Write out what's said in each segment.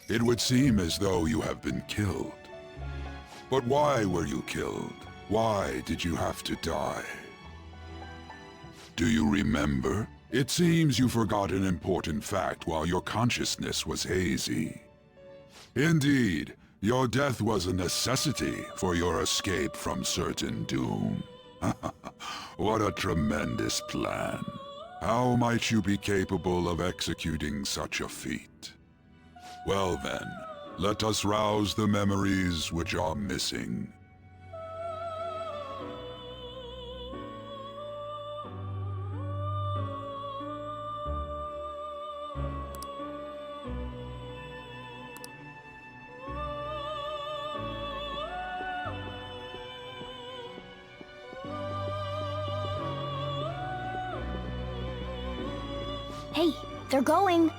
It would seem as though you have been killed. But why were you killed? Why did you have to die? Do you remember? It seems you forgot an important fact while your consciousness was hazy. Indeed, your death was a necessity for your escape from certain doom. What a tremendous plan. How might you be capable of executing such a feat? Well then, let us rouse the memories which are missing. Hey, they're going!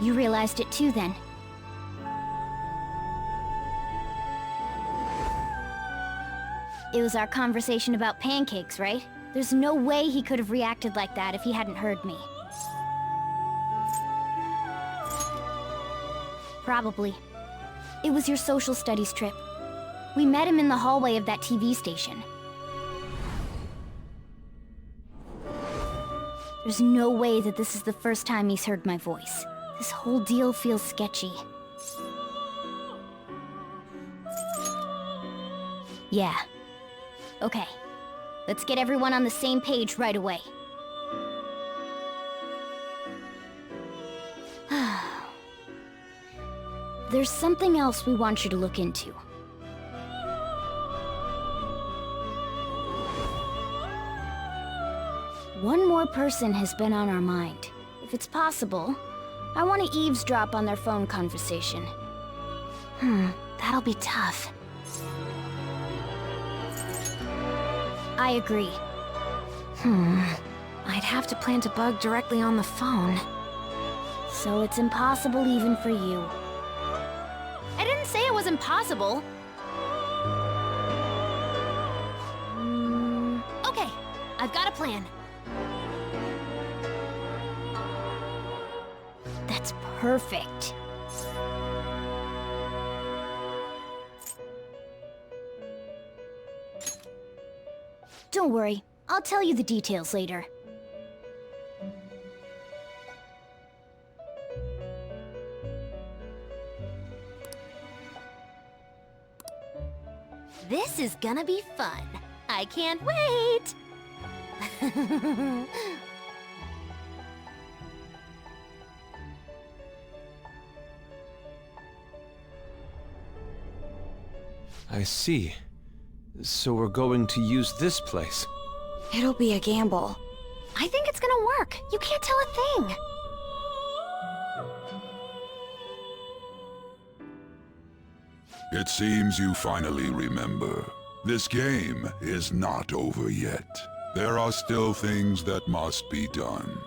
You realized it too, then? It was our conversation about pancakes, right? There's no way he could have reacted like that if he hadn't heard me. Probably. It was your social studies trip. We met him in the hallway of that TV station. There's no way that this is the first time he's heard my voice. This whole deal feels sketchy. Yeah. Okay. Let's get everyone on the same page right away. There's something else we want you to look into. One more person has been on our mind. If it's possible, I want to eavesdrop on their phone conversation. That'll be tough. I agree. I'd have to plant a bug directly on the phone. So it's impossible even for you. I didn't say it was impossible. Okay, I've got a plan. That's perfect. Don't worry, I'll tell you the details later. This is gonna be fun. I can't wait! I see. So we're going to use this place. It'll be a gamble. I think it's gonna work. You can't tell a thing. It seems you finally remember. This game is not over yet. There are still things that must be done.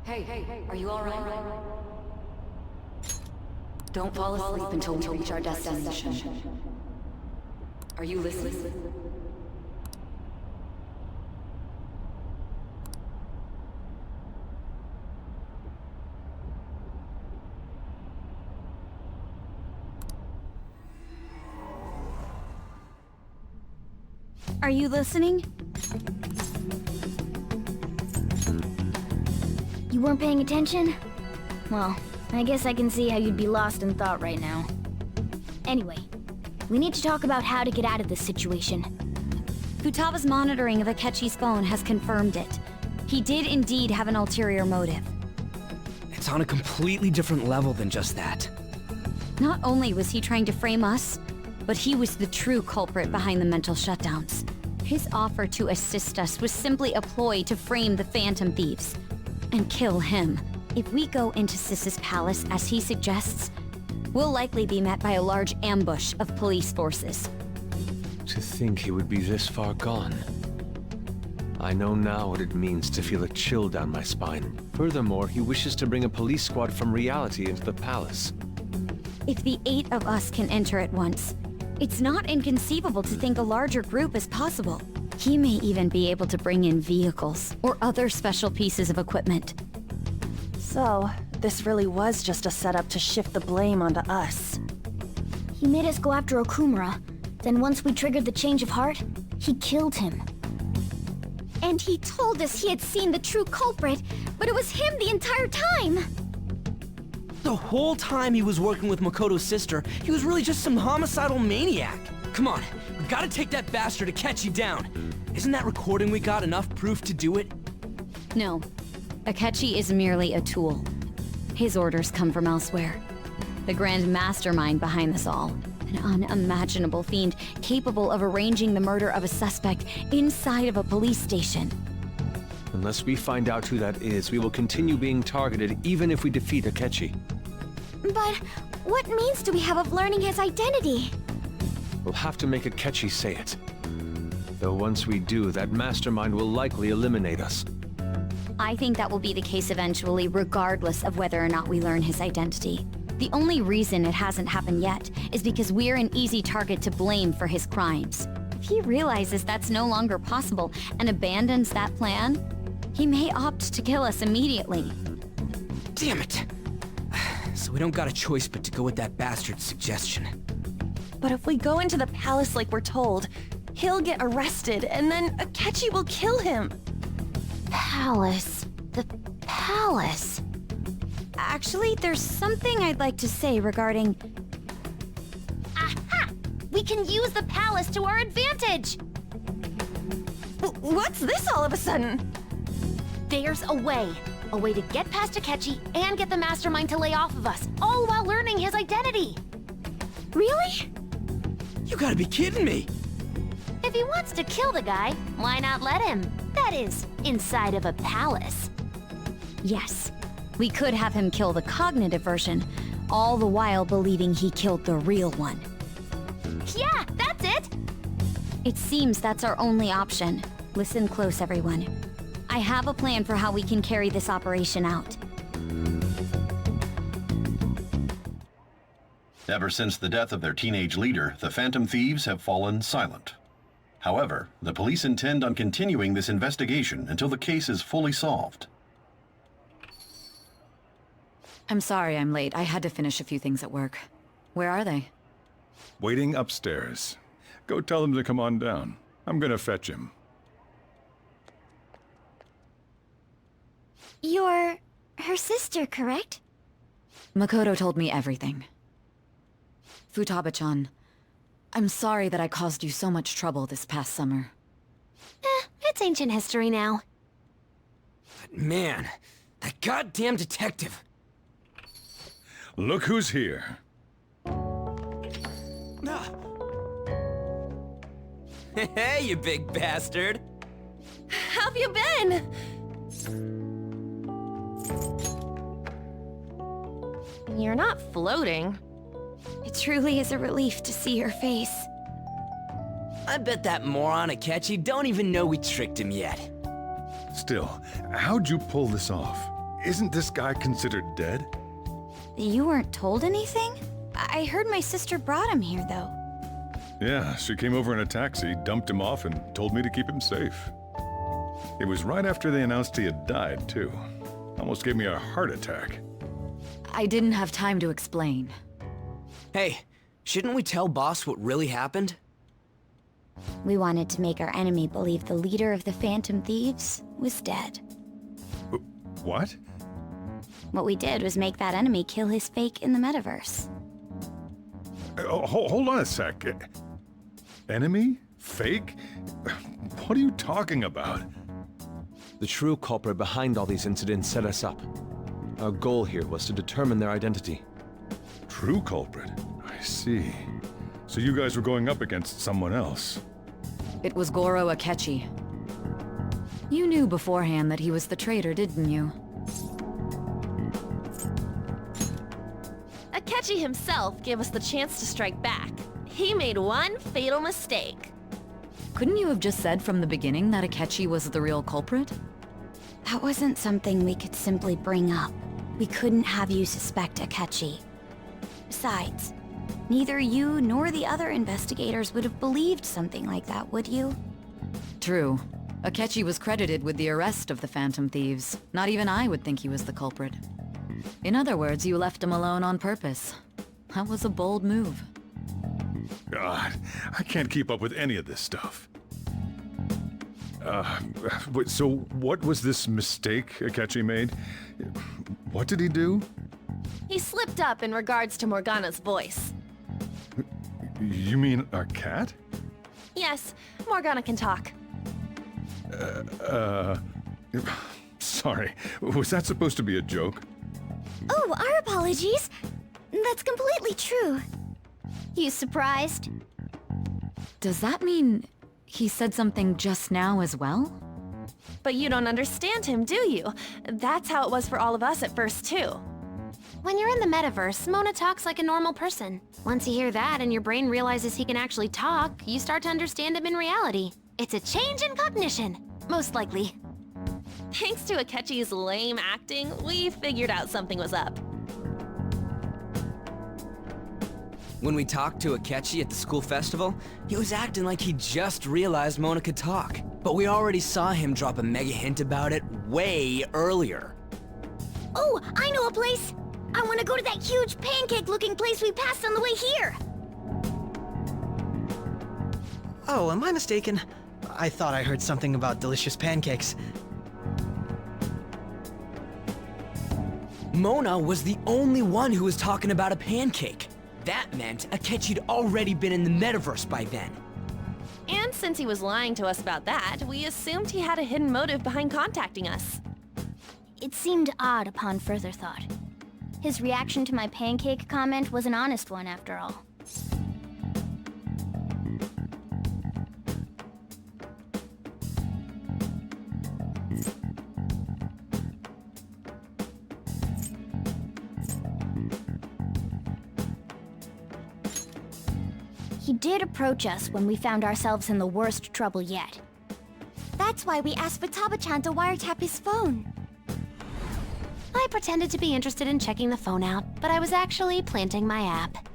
Hey, are you alright? Don't fall asleep until we reach our destination. Are you listening? Are you listening? You weren't paying attention? Well, I guess I can see how you'd be lost in thought right now. Anyway, we need to talk about how to get out of this situation. Futaba's monitoring of Akechi's phone has confirmed it. He did indeed have an ulterior motive. It's on a completely different level than just that. Not only was he trying to frame us, but he was the true culprit behind the mental shutdowns. His offer to assist us was simply a ploy to frame the Phantom Thieves and kill him. If we go into Sis's palace as he suggests, we'll likely be met by a large ambush of police forces. To think he would be this far gone. I know now what it means to feel a chill down my spine. Furthermore, he wishes to bring a police squad from reality into the palace. If the 8 of us can enter at once, it's not inconceivable to think a larger group is possible. He may even be able to bring in vehicles or other special pieces of equipment. So, this really was just a setup to shift the blame onto us. He made us go after Okumura. Then once we triggered the change of heart, he killed him. And he told us he had seen the true culprit, but it was him the entire time! The whole time he was working with Makoto's sister, he was really just some homicidal maniac. Come on, we gotta take that bastard Akechi down. Isn't that recording we got enough proof to do it? No. Akechi is merely a tool. His orders come from elsewhere. The grand mastermind behind this all. An unimaginable fiend capable of arranging the murder of a suspect inside of a police station. Unless we find out who that is, we will continue being targeted even if we defeat Akechi. But what means do we have of learning his identity? We'll have to make Akechi say it. Though once we do, that mastermind will likely eliminate us. I think that will be the case eventually, regardless of whether or not we learn his identity. The only reason it hasn't happened yet is because we're an easy target to blame for his crimes. If he realizes that's no longer possible and abandons that plan, he may opt to kill us immediately. Damn it! So we don't got a choice but to go with that bastard's suggestion. But if we go into the palace like we're told, he'll get arrested, and then Akechi will kill him. Palace. The palace. Actually, there's something I'd like to say regarding... Aha! We can use the palace to our advantage! What's this all of a sudden? There's a way. A way to get past Akechi and get the mastermind to lay off of us, all while learning his identity. Really? You gotta be kidding me! If he wants to kill the guy, why not let him? That is, inside of a palace. Yes. We could have him kill the cognitive version, all the while believing he killed the real one. Yeah, that's it! It seems that's our only option. Listen close, everyone. I have a plan for how we can carry this operation out. Ever since the death of their teenage leader, the Phantom Thieves have fallen silent. However, the police intend on continuing this investigation until the case is fully solved. I'm sorry I'm late. I had to finish a few things at work. Where are they? Waiting upstairs. Go tell him to come on down. I'm gonna fetch him. You're... her sister, correct? Makoto told me everything. Futaba-chan, I'm sorry that I caused you so much trouble this past summer. It's ancient history now. But man, that goddamn detective! Look who's here. Hey, you big bastard! How have you been? You're not floating. It truly is a relief to see your face. I bet that moron Akechi don't even know we tricked him yet. Still, how'd you pull this off? Isn't this guy considered dead? You weren't told anything? I heard my sister brought him here, though. Yeah, she came over in a taxi, dumped him off, and told me to keep him safe. It was right after they announced he had died, too. Almost gave me a heart attack. I didn't have time to explain. Hey, shouldn't we tell Boss what really happened? We wanted to make our enemy believe the leader of the Phantom Thieves was dead. What? What we did was make that enemy kill his fake in the metaverse. Hold on a sec. Enemy? Fake? What are you talking about? The true culprit behind all these incidents set us up. Our goal here was to determine their identity. True culprit? I see. So you guys were going up against someone else. It was Goro Akechi. You knew beforehand that he was the traitor, didn't you? Akechi himself gave us the chance to strike back. He made one fatal mistake. Couldn't you have just said from the beginning that Akechi was the real culprit? That wasn't something we could simply bring up. We couldn't have you suspect Akechi. Besides, neither you nor the other investigators would have believed something like that, would you? True. Akechi was credited with the arrest of the Phantom Thieves. Not even I would think he was the culprit. In other words, you left him alone on purpose. That was a bold move. God, I can't keep up with any of this stuff. So what was this mistake Akechi made? What did he do? He slipped up in regards to Morgana's voice. You mean our cat? Yes, Morgana can talk. Sorry, was that supposed to be a joke? Oh, our apologies. That's completely true. You surprised? Does that mean he said something just now as well? But you don't understand him, do you? That's how it was for all of us at first, too. When you're in the metaverse, Mona talks like a normal person. Once you hear that and your brain realizes he can actually talk, you start to understand him in reality. It's a change in cognition, most likely. Thanks to Akechi's lame acting, we figured out something was up. When we talked to Akechi at the school festival, he was acting like he just realized Mona could talk. But we already saw him drop a mega hint about it way earlier. Oh, I know a place! I want to go to that huge pancake-looking place we passed on the way here! Oh, am I mistaken? I thought I heard something about delicious pancakes. Mona was the only one who was talking about a pancake. That meant Akechi'd already been in the metaverse by then. And since he was lying to us about that, we assumed he had a hidden motive behind contacting us. It seemed odd upon further thought. His reaction to my pancake comment was an honest one, after all. He did approach us when we found ourselves in the worst trouble yet. That's why we asked Futaba-chan to wiretap his phone. I pretended to be interested in checking the phone out, but I was actually planting my app.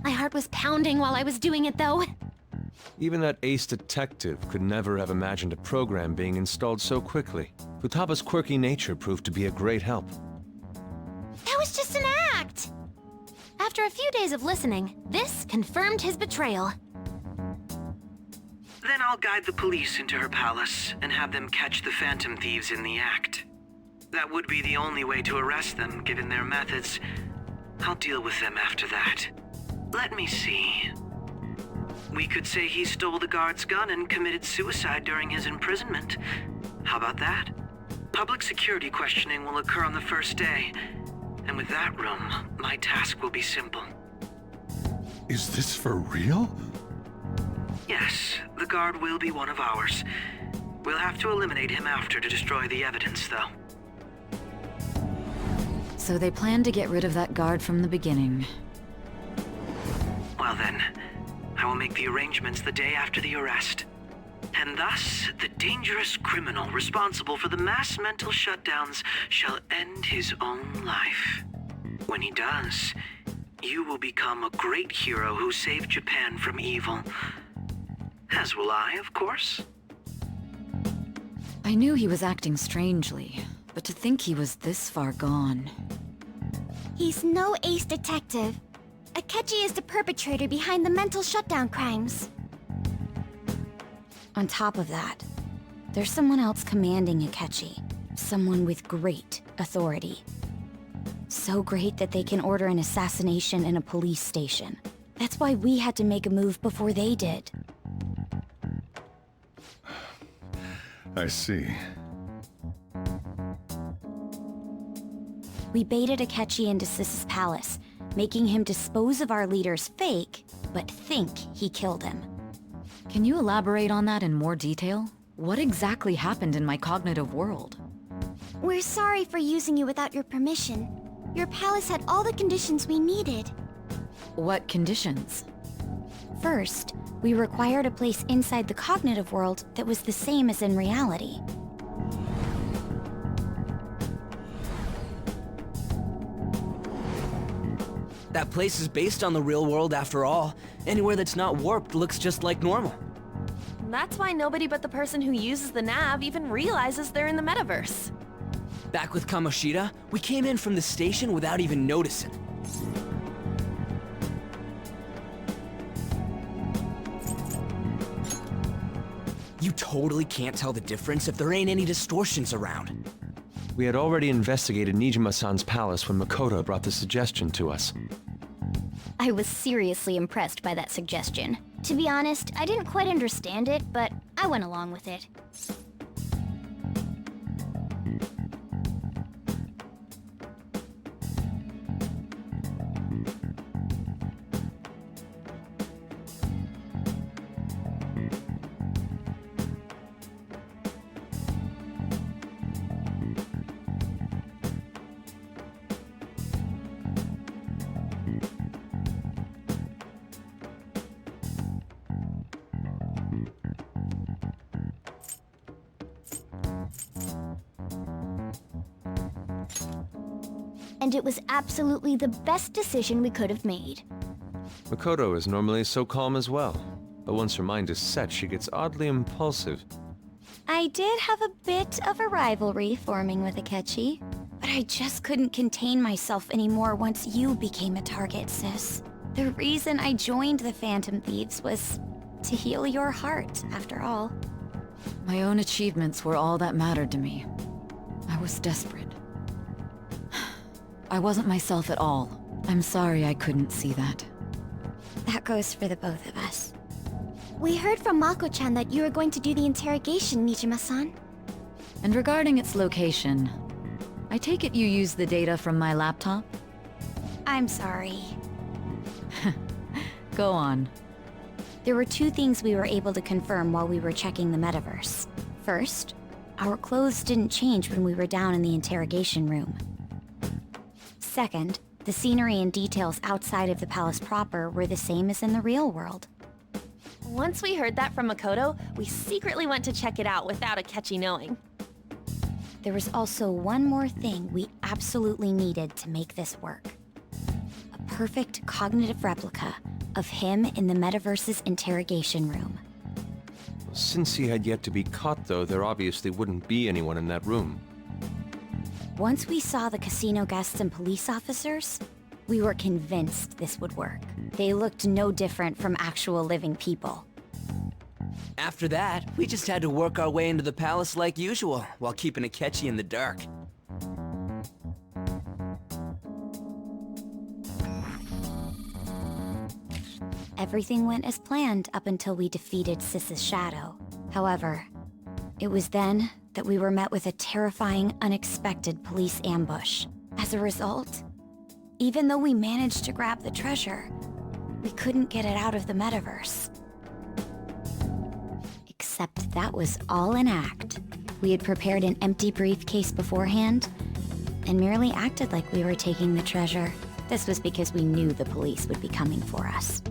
My heart was pounding while I was doing it, though. Even that ace detective could never have imagined a program being installed so quickly. Futaba's quirky nature proved to be a great help. That was just an act! After a few days of listening, this confirmed his betrayal. Then I'll guide the police into her palace and have them catch the Phantom Thieves in the act. That would be the only way to arrest them, given their methods. I'll deal with them after that. Let me see. We could say he stole the guard's gun and committed suicide during his imprisonment. How about that? Public security questioning will occur on the first day. And with that room, my task will be simple. Is this for real? Yes, the guard will be one of ours. We'll have to eliminate him after to destroy the evidence, though. So they planned to get rid of that guard from the beginning. Well then, I will make the arrangements the day after the arrest. And thus, the dangerous criminal responsible for the mass mental shutdowns shall end his own life. When he does, you will become a great hero who saved Japan from evil. As will I, of course. I knew he was acting strangely, but to think he was this far gone. He's no ace detective. Akechi is the perpetrator behind the mental shutdown crimes. On top of that, there's someone else commanding Akechi. Someone with great authority. So great that they can order an assassination in a police station. That's why we had to make a move before they did. I see. We baited Akechi into Sis's palace, making him dispose of our leader's fake, but think he killed him. Can you elaborate on that in more detail? What exactly happened in my cognitive world? We're sorry for using you without your permission. Your palace had all the conditions we needed. What conditions? First, we required a place inside the cognitive world that was the same as in reality. That place is based on the real world after all. Anywhere that's not warped looks just like normal. That's why nobody but the person who uses the nav even realizes they're in the metaverse. Back with Kamoshida, we came in from the station without even noticing. You totally can't tell the difference if there ain't any distortions around. We had already investigated Nijiima-san's palace when Makoto brought the suggestion to us. I was seriously impressed by that suggestion. To be honest, I didn't quite understand it, but I went along with it. And it was absolutely the best decision we could have made. Makoto is normally so calm as well, but once her mind is set, she gets oddly impulsive. I did have a bit of a rivalry forming with Akechi, but I just couldn't contain myself anymore once you became a target, sis. The reason I joined the Phantom Thieves was to heal your heart, after all. My own achievements were all that mattered to me. I was desperate. I wasn't myself at all. I'm sorry I couldn't see that. That goes for the both of us. We heard from Mako-chan that you were going to do the interrogation, Nijiima-san. And regarding its location, I take it you used the data from my laptop? I'm sorry. Go on. There were two things we were able to confirm while we were checking the metaverse. First, our clothes didn't change when we were down in the interrogation room. Second, the scenery and details outside of the palace proper were the same as in the real world. Once we heard that from Makoto, we secretly went to check it out without Akechi knowing. There was also one more thing we absolutely needed to make this work. A perfect cognitive replica of him in the metaverse's interrogation room. Since he had yet to be caught, though, there obviously wouldn't be anyone in that room. Once we saw the casino guests and police officers, we were convinced this would work. They looked no different from actual living people. After that, we just had to work our way into the palace like usual, while keeping Akechi in the dark. Everything went as planned up until we defeated Sis's shadow. However, it was then that we were met with a terrifying, unexpected police ambush. As a result, even though we managed to grab the treasure, we couldn't get it out of the metaverse. Except that was all an act. We had prepared an empty briefcase beforehand, and merely acted like we were taking the treasure. This was because we knew the police would be coming for us.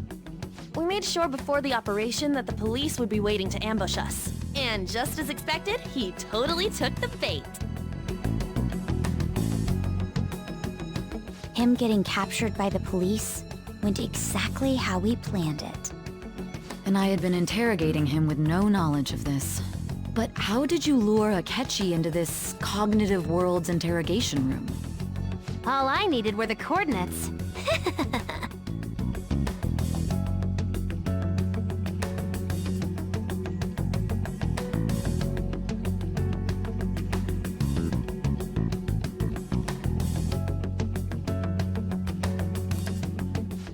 We made sure before the operation that the police would be waiting to ambush us. And just as expected, he totally took the bait. Him getting captured by the police went exactly how we planned it. And I had been interrogating him with no knowledge of this. But how did you lure Akechi into this cognitive world's interrogation room? All I needed were the coordinates.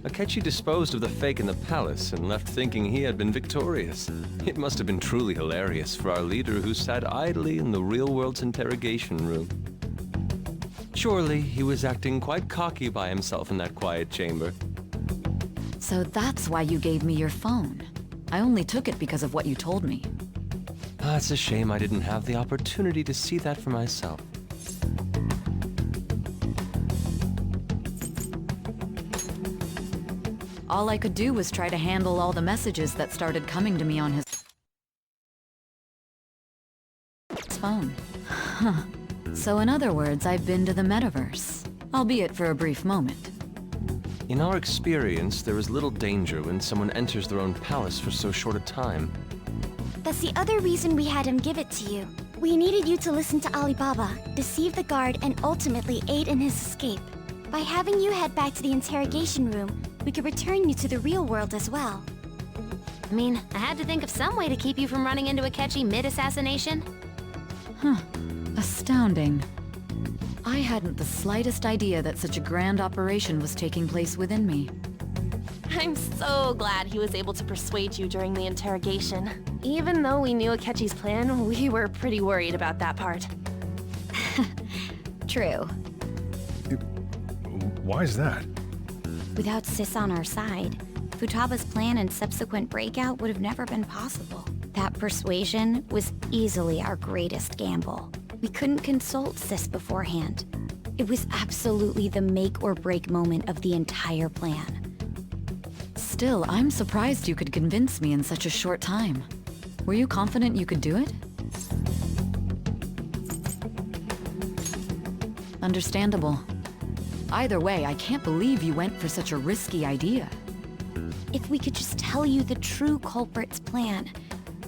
Akechi disposed of the fake in the palace and left thinking he had been victorious. It must have been truly hilarious for our leader who sat idly in the real world's interrogation room. Surely he was acting quite cocky by himself in that quiet chamber. So that's why you gave me your phone. I only took it because of what you told me. It's a shame I didn't have the opportunity to see that for myself. All I could do was try to handle all the messages that started coming to me on his phone. Huh. So in other words, I've been to the metaverse, albeit for a brief moment. In our experience, there is little danger when someone enters their own palace for so short a time. That's the other reason we had him give it to you. We needed you to listen to Alibaba, deceive the guard, and ultimately aid in his escape. By having you head back to the interrogation room, we could return you to the real world as well. I mean, I had to think of some way to keep you from running into Akechi mid-assassination. Huh. Astounding. I hadn't the slightest idea that such a grand operation was taking place within me. I'm so glad he was able to persuade you during the interrogation. Even though we knew Akechi's plan, we were pretty worried about that part. True. Why is that? Without Sis on our side, Futaba's plan and subsequent breakout would have never been possible. That persuasion was easily our greatest gamble. We couldn't consult Sis beforehand. It was absolutely the make or break moment of the entire plan. Still, I'm surprised you could convince me in such a short time. Were you confident you could do it? Understandable. Either way, I can't believe you went for such a risky idea. If we could just tell you the true culprit's plan,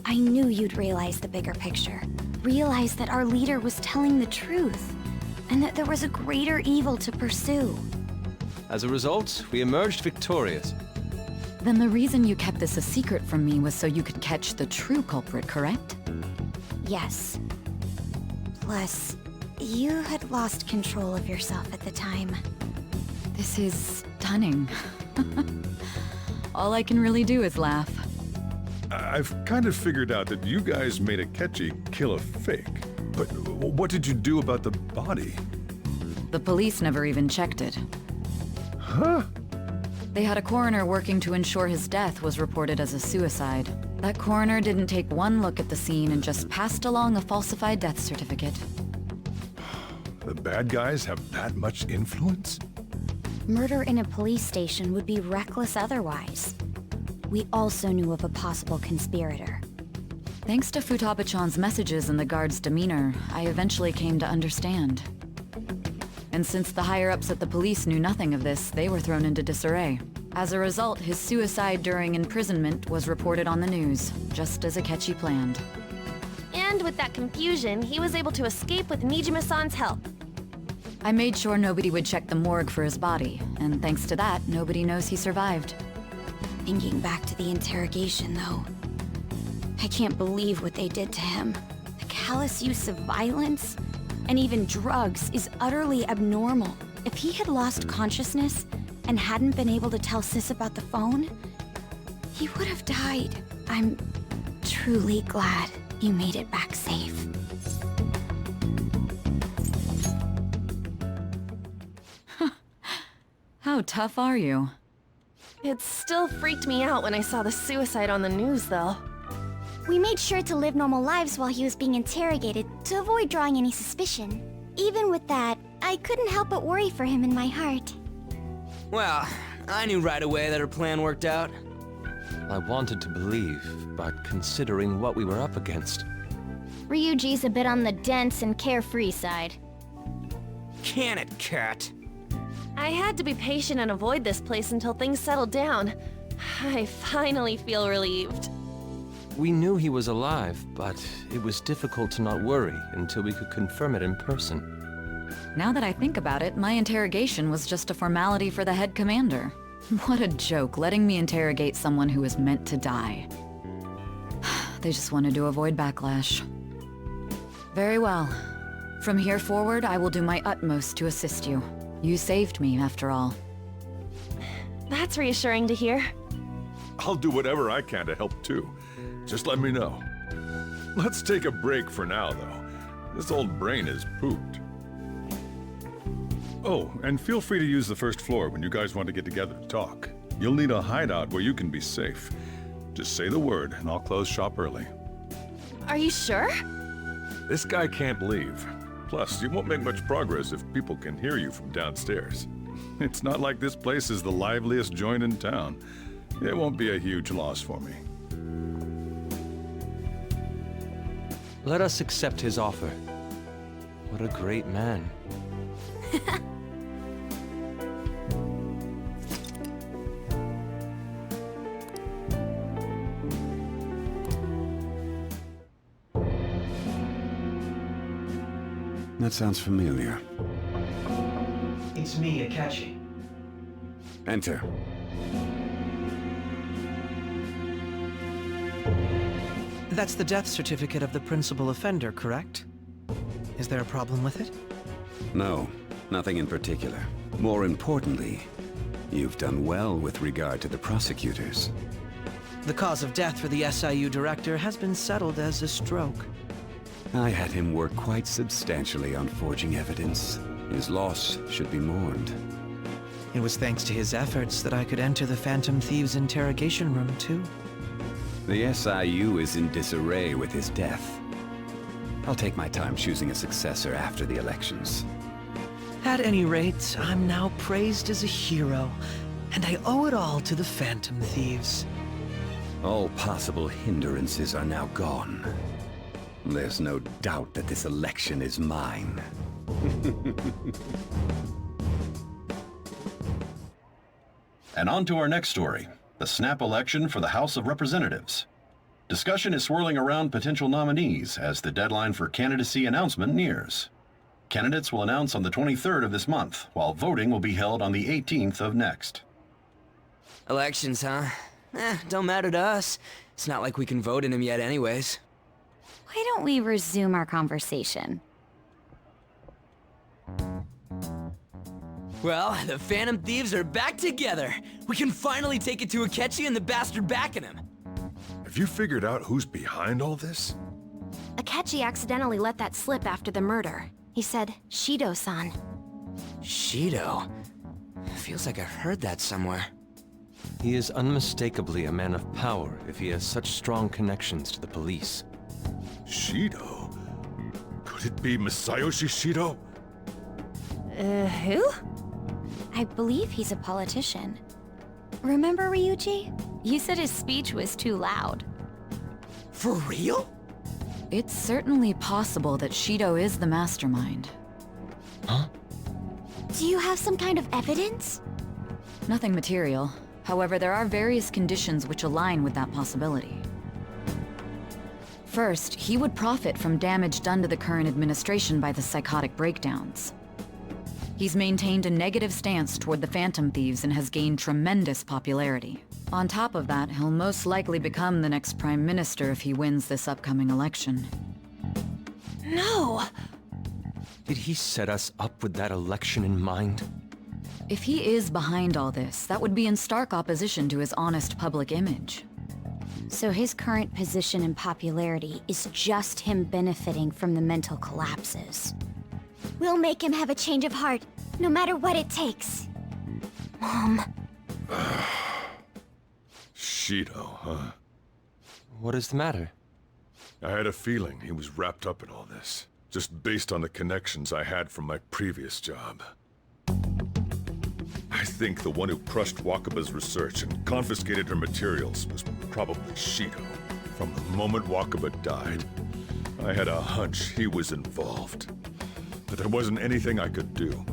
I knew you'd realize the bigger picture. Realize that our leader was telling the truth, and that there was a greater evil to pursue. As a result, we emerged victorious. Then the reason you kept this a secret from me was so you could catch the true culprit, correct? Yes. Plus, you had lost control of yourself at the time. This is stunning. All I can really do is laugh. I've kind of figured out that you guys made Akechi kill a fake. But what did you do about the body? The police never even checked it. Huh? They had a coroner working to ensure his death was reported as a suicide. That coroner didn't take one look at the scene and just passed along a falsified death certificate. The bad guys have that much influence? Murder in a police station would be reckless otherwise. We also knew of a possible conspirator. Thanks to Futaba-chan's messages and the guard's demeanor, I eventually came to understand. And since the higher-ups at the police knew nothing of this, they were thrown into disarray. As a result, his suicide during imprisonment was reported on the news, just as Akechi planned. And with that confusion, he was able to escape with Nijiima-san's help. I made sure nobody would check the morgue for his body, and thanks to that, nobody knows he survived. Thinking back to the interrogation, though, I can't believe what they did to him. The callous use of violence, and even drugs, is utterly abnormal. If he had lost consciousness and hadn't been able to tell Sis about the phone, he would have died. I'm truly glad you made it back safe. How tough are you? It still freaked me out when I saw the suicide on the news, though. We made sure to live normal lives while he was being interrogated to avoid drawing any suspicion. Even with that, I couldn't help but worry for him in my heart. Well, I knew right away that her plan worked out. I wanted to believe, but considering what we were up against... Ryuji's a bit on the dense and carefree side. Can it, cat? I had to be patient and avoid this place until things settled down. I finally feel relieved. We knew he was alive, but it was difficult to not worry until we could confirm it in person. Now that I think about it, my interrogation was just a formality for the head commander. What a joke, letting me interrogate someone who was meant to die. They just wanted to avoid backlash. Very well. From here forward, I will do my utmost to assist you. You saved me, after all. That's reassuring to hear. I'll do whatever I can to help too. Just let me know. Let's take a break for now, though. This old brain is pooped. Oh, and feel free to use the first floor when you guys want to get together to talk. You'll need a hideout where you can be safe. Just say the word, and I'll close shop early. Are you sure? This guy can't leave. Plus, you won't make much progress if people can hear you from downstairs. It's not like this place is the liveliest joint in town. It won't be a huge loss for me. Let us accept his offer. What a great man. That sounds familiar. It's me, Akechi. Enter. That's the death certificate of the principal offender, correct? Is there a problem with it? No, nothing in particular. More importantly, you've done well with regard to the prosecutors. The cause of death for the SIU director has been settled as a stroke. I had him work quite substantially on forging evidence. His loss should be mourned. It was thanks to his efforts that I could enter the Phantom Thieves' interrogation room, too. The SIU is in disarray with his death. I'll take my time choosing a successor after the elections. At any rate, I'm now praised as a hero, and I owe it all to the Phantom Thieves. All possible hindrances are now gone. There's no doubt that this election is mine. And on to our next story, the snap election for the House of Representatives. Discussion is swirling around potential nominees as the deadline for candidacy announcement nears. Candidates will announce on the 23rd of this month, while voting will be held on the 18th of next. Elections, huh? Don't matter to us. It's not like we can vote in them yet anyways. Why don't we resume our conversation? Well, the Phantom Thieves are back together. We can finally take it to Akechi and the bastard backing him. Have you figured out who's behind all this? Akechi accidentally let that slip after the murder. He said, Shido-san. Shido? Feels like I've heard that somewhere. He is unmistakably a man of power if he has such strong connections to the police. Shido? Could it be Masayoshi Shido? Who? I believe he's a politician. Remember Ryuji? You said his speech was too loud. For real? It's certainly possible that Shido is the mastermind. Huh? Do you have some kind of evidence? Nothing material. However, there are various conditions which align with that possibility. First, he would profit from damage done to the current administration by the psychotic breakdowns. He's maintained a negative stance toward the Phantom Thieves and has gained tremendous popularity. On top of that, he'll most likely become the next Prime Minister if he wins this upcoming election. No! Did he set us up with that election in mind? If he is behind all this, that would be in stark opposition to his honest public image. So his current position and popularity is just him benefiting from the mental collapses. We'll make him have a change of heart, no matter what it takes. Mom. Shido, huh? What is the matter? I had a feeling he was wrapped up in all this, just based on the connections I had from my previous job. I think the one who crushed Wakaba's research and confiscated her materials was probably Shido. From the moment Wakaba died, I had a hunch he was involved. But there wasn't anything I could do.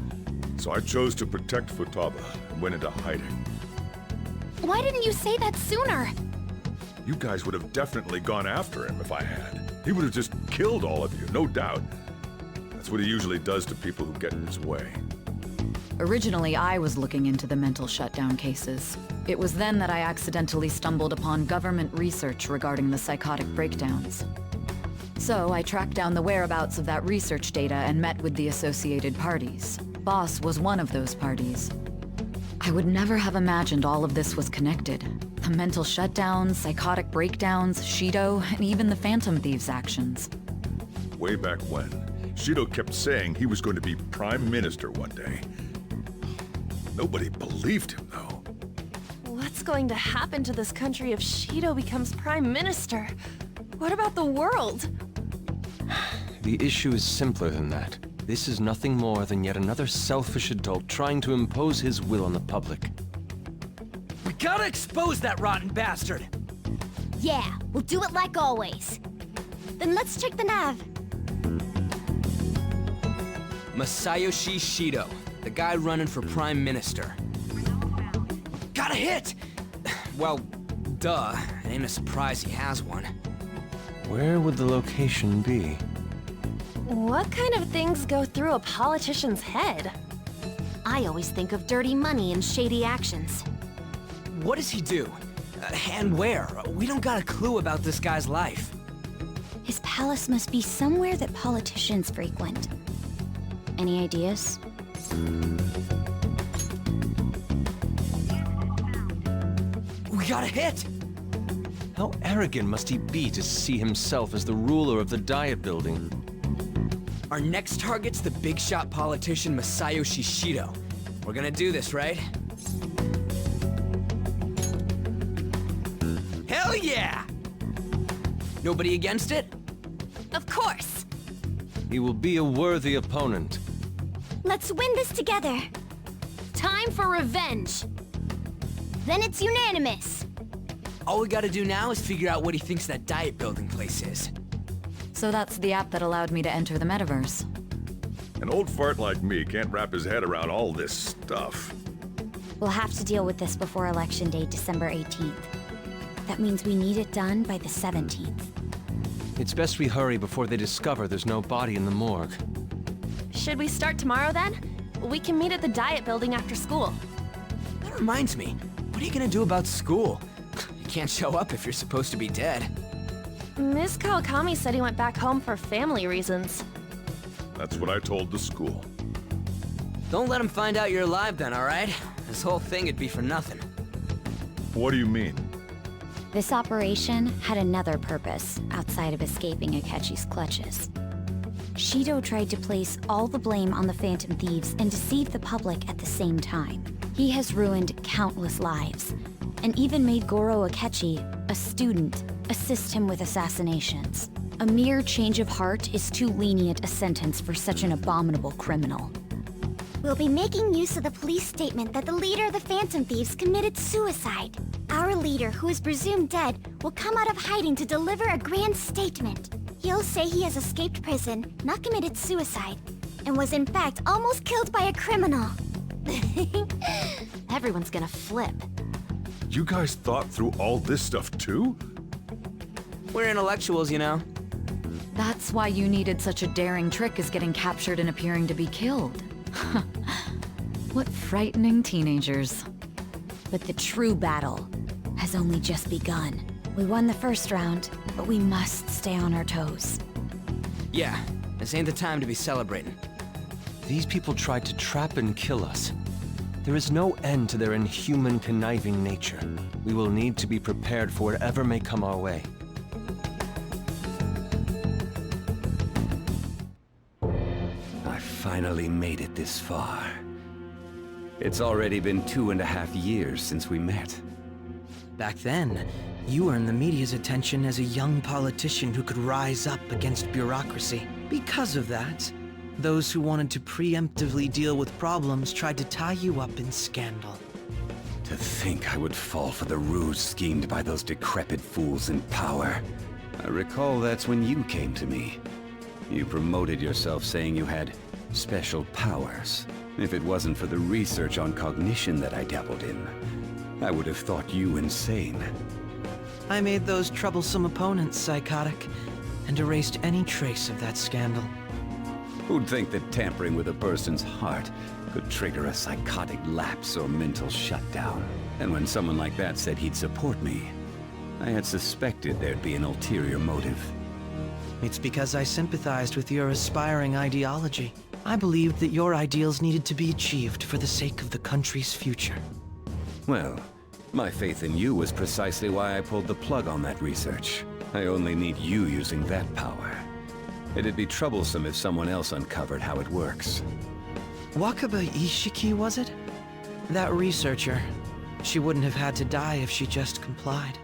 So I chose to protect Futaba and went into hiding. Why didn't you say that sooner? You guys would have definitely gone after him if I had. He would have just killed all of you, no doubt. That's what he usually does to people who get in his way. Originally, I was looking into the mental shutdown cases. It was then that I accidentally stumbled upon government research regarding the psychotic breakdowns. So I tracked down the whereabouts of that research data and met with the associated parties. Boss was one of those parties. I would never have imagined all of this was connected. The mental shutdowns, psychotic breakdowns, Shido, and even the Phantom Thieves' actions. Way back when, Shido kept saying he was going to be Prime Minister one day. Nobody believed him, though. What's going to happen to this country if Shido becomes Prime Minister? What about the world? The issue is simpler than that. This is nothing more than yet another selfish adult trying to impose his will on the public. We gotta expose that rotten bastard! Yeah, we'll do it like always. Then let's check the nav. Masayoshi Shido, the guy running for Prime Minister. Got a hit! Well, duh. It ain't a surprise he has one. Where would the location be? What kind of things go through a politician's head? I always think of dirty money and shady actions. What does he do? And where? We don't got a clue about this guy's life. His palace must be somewhere that politicians frequent. Any ideas? We got a hit! How arrogant must he be to see himself as the ruler of the Diet Building? Our next target's the big shot politician Masayoshi Shido. We're gonna do this, right? Hell yeah! Nobody against it? Of course! He will be a worthy opponent. Let's win this together. Time for revenge! Then it's unanimous. All we gotta do now is figure out what he thinks that Diet Building place is. So that's the app that allowed me to enter the metaverse. An old fart like me can't wrap his head around all this stuff. We'll have to deal with this before Election Day, December 18th. That means we need it done by the 17th. It's best we hurry before they discover there's no body in the morgue. Should we start tomorrow then? We can meet at the Diet Building after school. That reminds me, what are you gonna do about school? You can't show up if you're supposed to be dead. Ms. Kawakami said he went back home for family reasons. That's what I told the school. Don't let him find out you're alive then, alright? This whole thing would be for nothing. What do you mean? This operation had another purpose outside of escaping Akechi's clutches. Shido tried to place all the blame on the Phantom Thieves and deceive the public at the same time. He has ruined countless lives, and even made Goro Akechi, a student, assist him with assassinations. A mere change of heart is too lenient a sentence for such an abominable criminal. We'll be making use of the police statement that the leader of the Phantom Thieves committed suicide. Our leader, who is presumed dead, will come out of hiding to deliver a grand statement. He'll say he has escaped prison, not committed suicide, and was in fact almost killed by a criminal. Everyone's gonna flip. You guys thought through all this stuff too? We're intellectuals, you know. That's why you needed such a daring trick as getting captured and appearing to be killed. What frightening teenagers. But the true battle has only just begun. We won the first round, but we must stay on our toes. Yeah, this ain't the time to be celebrating. These people tried to trap and kill us. There is no end to their inhuman, conniving nature. We will need to be prepared for whatever may come our way. I finally made it this far. It's already been 2.5 years since we met. Back then, you earned the media's attention as a young politician who could rise up against bureaucracy. Because of that, Those who wanted to preemptively deal with problems tried to tie you up in scandal. To think I would fall for the ruse schemed by those decrepit fools in power. I recall that's when you came to me. You promoted yourself saying you had special powers. If it wasn't for the research on cognition that I dabbled in, I would have thought you insane. I made those troublesome opponents psychotic, and erased any trace of that scandal. Who'd think that tampering with a person's heart could trigger a psychotic lapse or mental shutdown? And when someone like that said he'd support me, I had suspected there'd be an ulterior motive. It's because I sympathized with your aspiring ideology. I believed that your ideals needed to be achieved for the sake of the country's future. Well, my faith in you was precisely why I pulled the plug on that research. I only need you using that power. It'd be troublesome if someone else uncovered how it works. Wakaba Ishiki, was it? That researcher. She wouldn't have had to die if she just complied.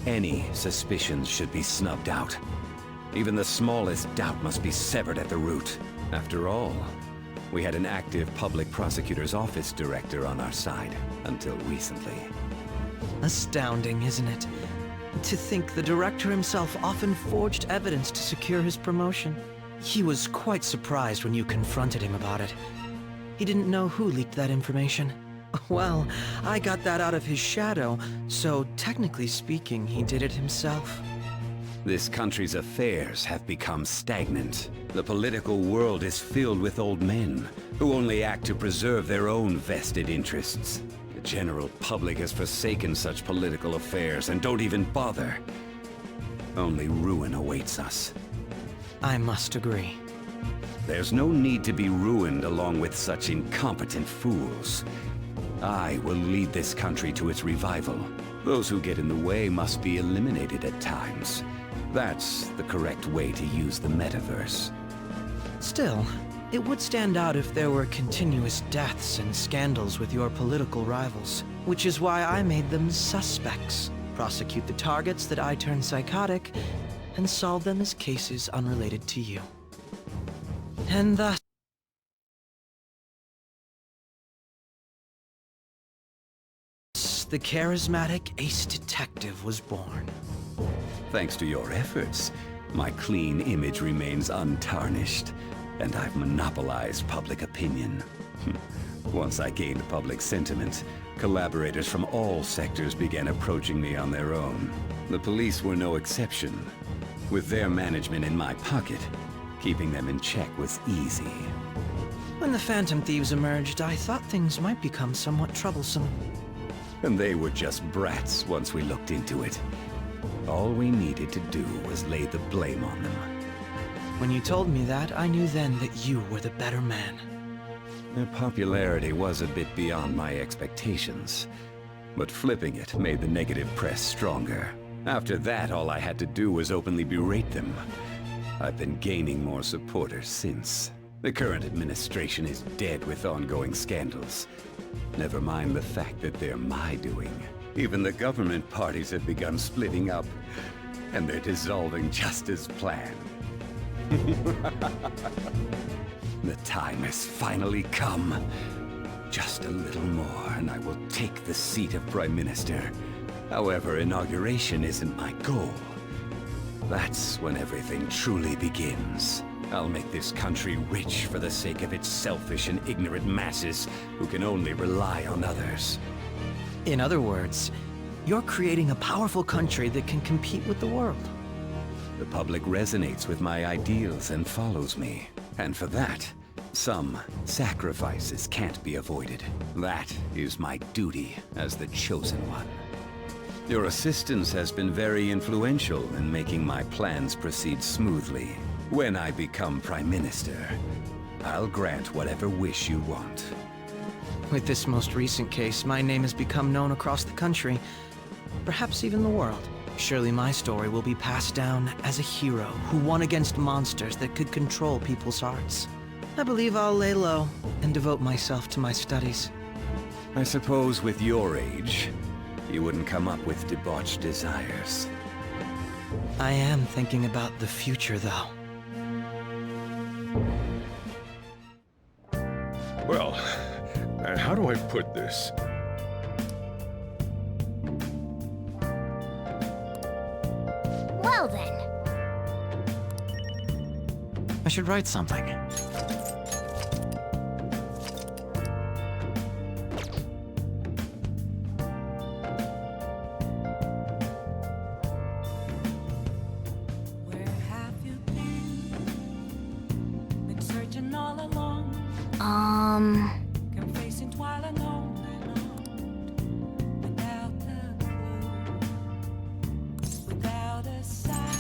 Any suspicions should be snubbed out. Even the smallest doubt must be severed at the root. After all, we had an active public prosecutor's office director on our side, until recently. Astounding, isn't it? To think the director himself often forged evidence to secure his promotion. He was quite surprised when you confronted him about it. He didn't know who leaked that information. Well, I got that out of his shadow, so technically speaking, he did it himself. This country's affairs have become stagnant. The political world is filled with old men who only act to preserve their own vested interests. The general public has forsaken such political affairs and don't even bother. Only ruin awaits us. I must agree. There's no need to be ruined along with such incompetent fools. I will lead this country to its revival. Those who get in the way must be eliminated at times. That's the correct way to use the metaverse. Still, it would stand out if there were continuous deaths and scandals with your political rivals, which is why I made them suspects. Prosecute the targets that I turn psychotic, and solve them as cases unrelated to you. And thus, the charismatic ace detective was born. Thanks to your efforts, my clean image remains untarnished, and I've monopolized public opinion. Once I gained public sentiment, collaborators from all sectors began approaching me on their own. The police were no exception. With their management in my pocket, keeping them in check was easy. When the Phantom Thieves emerged, I thought things might become somewhat troublesome. And they were just brats once we looked into it. All we needed to do was lay the blame on them. When you told me that, I knew then that you were the better man. Their popularity was a bit beyond my expectations, but flipping it made the negative press stronger. After that, all I had to do was openly berate them. I've been gaining more supporters since. The current administration is dead with ongoing scandals. Never mind the fact that they're my doing. Even the government parties have begun splitting up, and they're dissolving just as planned. The time has finally come. Just a little more, and I will take the seat of Prime Minister. However, inauguration isn't my goal. That's when everything truly begins. I'll make this country rich for the sake of its selfish and ignorant masses who can only rely on others. In other words, you're creating a powerful country that can compete with the world. The public resonates with my ideals and follows me. And for that, some sacrifices can't be avoided. That is my duty as the chosen one. Your assistance has been very influential in making my plans proceed smoothly. When I become Prime Minister, I'll grant whatever wish you want. With this most recent case, my name has become known across the country, perhaps even the world. Surely my story will be passed down as a hero who won against monsters that could control people's hearts. I believe I'll lay low and devote myself to my studies. I suppose with your age, you wouldn't come up with debauched desires. I am thinking about the future, though. Well, how do I put this? Well then. I should write something.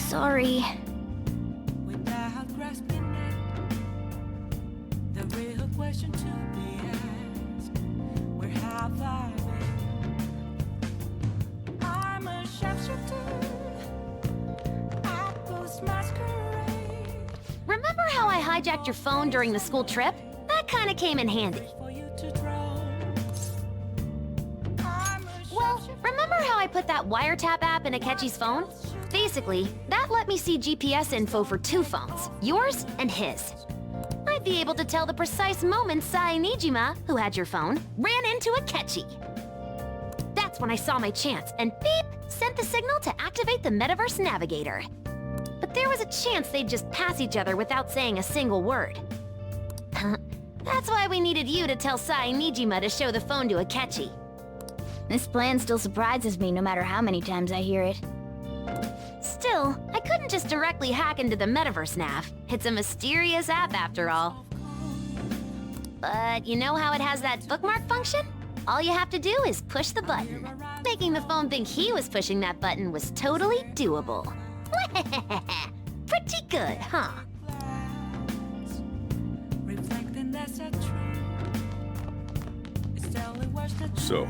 Sorry. Remember how I hijacked your phone during the school trip? That kinda came in handy. Well, remember how I put that wiretap app in Akechi's phone? Basically, that let me see GPS info for 2 phones, yours and his. I'd be able to tell the precise moment Sae Nijiima, who had your phone, ran into Akechi. That's when I saw my chance, and beep, sent the signal to activate the Metaverse Navigator. But there was a chance they'd just pass each other without saying a single word. That's why we needed you to tell Sae Nijiima to show the phone to Akechi. This plan still surprises me no matter how many times I hear it. Still, I couldn't just directly hack into the Metaverse Nav. It's a mysterious app after all. But you know how it has that bookmark function? All you have to do is push the button. Making the phone think he was pushing that button was totally doable. Pretty good, huh? So,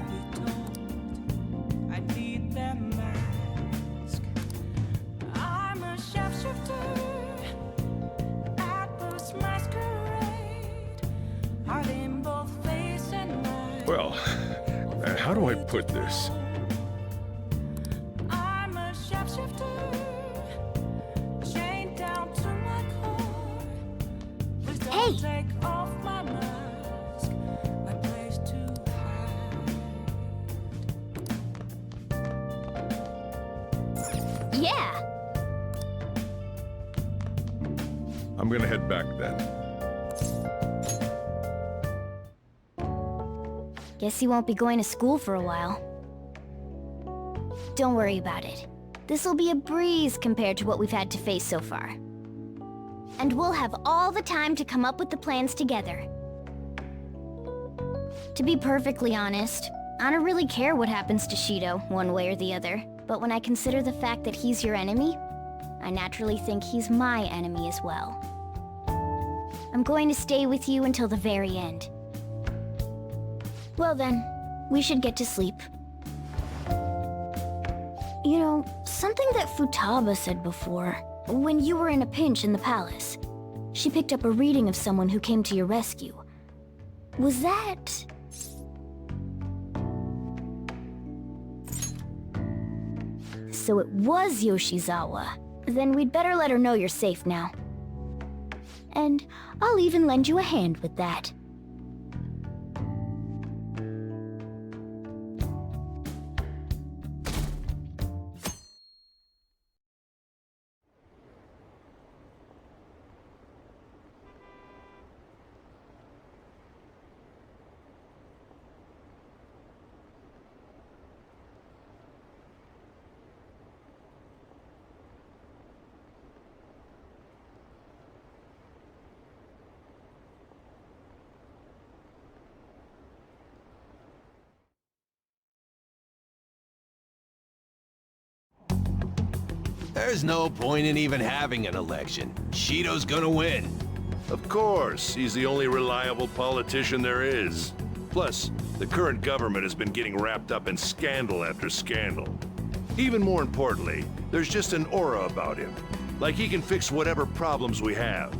well, how do I put this? Hey! Yeah! I'm gonna head back then. Guess he won't be going to school for a while. Don't worry about it. This'll be a breeze compared to what we've had to face so far. And we'll have all the time to come up with the plans together. To be perfectly honest, I don't really care what happens to Shido, one way or the other. But when I consider the fact that he's your enemy, I naturally think he's my enemy as well. I'm going to stay with you until the very end. Well then, we should get to sleep. You know, something that Futaba said before, when you were in a pinch in the palace, she picked up a reading of someone who came to your rescue. Was that... So it was Yoshizawa. Then we'd better let her know you're safe now. And I'll even lend you a hand with that. There's no point in even having an election. Shido's gonna win. Of course, he's the only reliable politician there is. Plus, the current government has been getting wrapped up in scandal after scandal. Even more importantly, there's just an aura about him. Like he can fix whatever problems we have.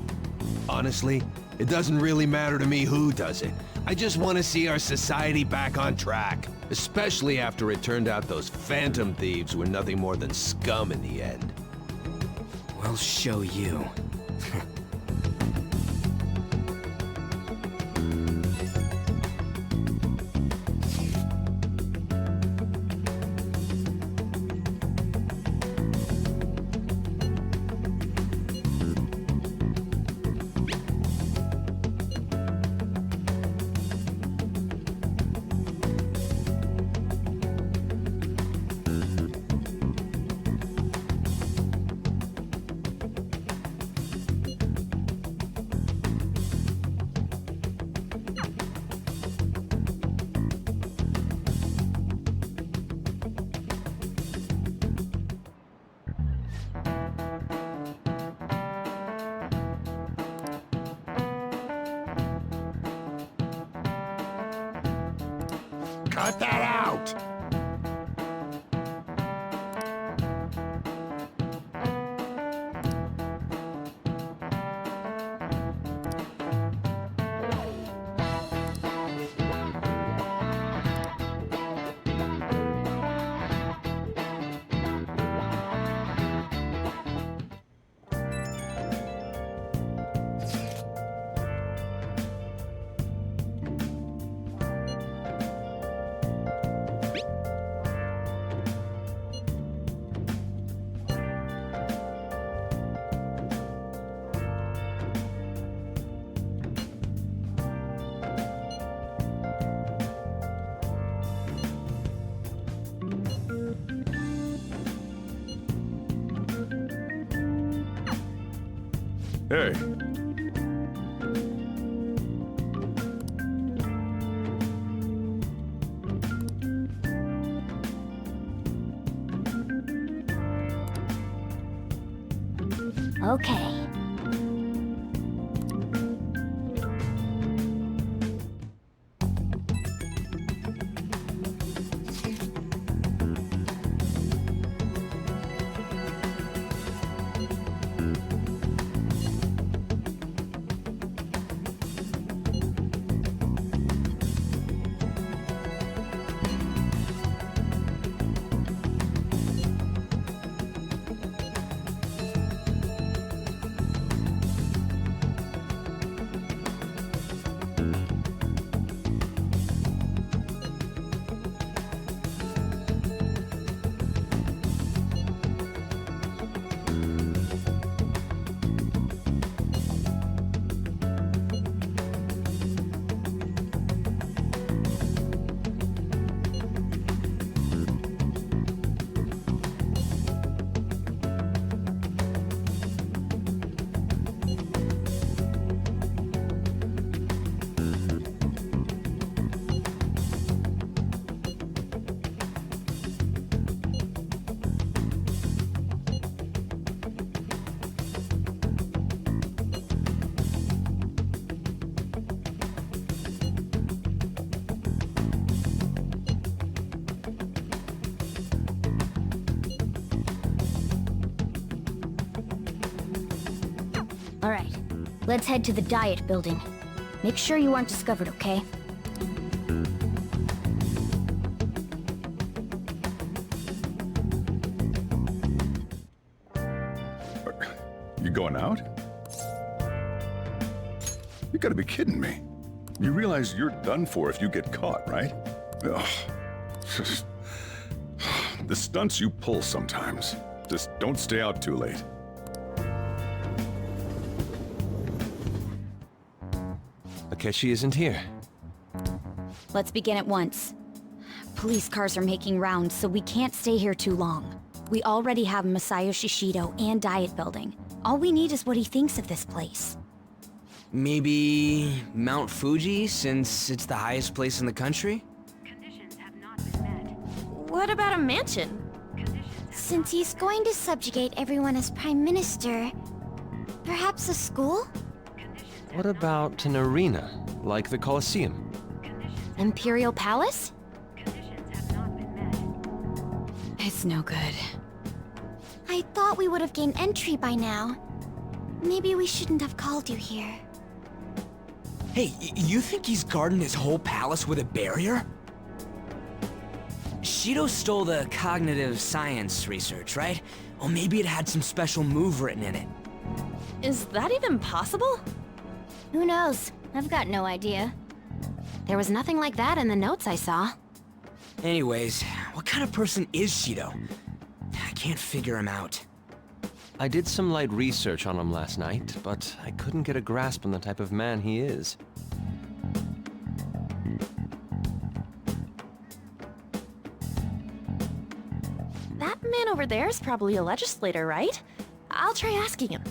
Honestly, it doesn't really matter to me who does it. I just want to see our society back on track. Especially after it turned out those Phantom Thieves were nothing more than scum in the end. We'll show you. Cut that out! Hey. Okay. All right, let's head to the diet building. Make sure you aren't discovered, okay? You going out? You gotta be kidding me. You realize you're done for if you get caught, right? Ugh. Just... The stunts you pull sometimes. Just don't stay out too late. Akechi isn't here. Let's begin at once. Police cars are making rounds, so we can't stay here too long. We already have Masayoshi Shido and Diet Building. All we need is what he thinks of this place. Maybe Mount Fuji, since it's the highest place in the country? What about a mansion? Since he's going to subjugate everyone as Prime Minister, perhaps a school? What about an arena, like the Colosseum? Imperial Palace? It's no good. I thought we would have gained entry by now. Maybe we shouldn't have called you here. Hey, you think he's guarding his whole palace with a barrier? Shido stole the cognitive science research, right? Well, maybe it had some special move written in it. Is that even possible? Who knows? I've got no idea. There was nothing like that in the notes I saw. Anyways, what kind of person is Shido? I can't figure him out. I did some light research on him last night, but I couldn't get a grasp on the type of man he is. That man over there is probably a legislator, right? I'll try asking him.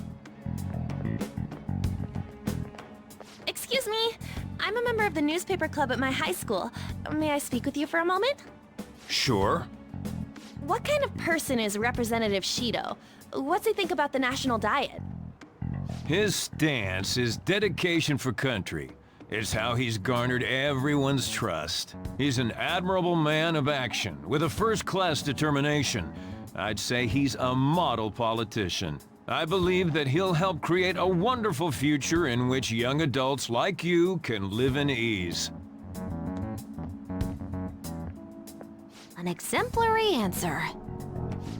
Excuse me, I'm a member of the newspaper club at my high school. May I speak with you for a moment? Sure. What kind of person is Representative Shido? What's he think about the national diet? His stance is dedication for country. It's how he's garnered everyone's trust. He's an admirable man of action, with a first-class determination. I'd say he's a model politician. I believe that he'll help create a wonderful future in which young adults like you can live in ease. An exemplary answer.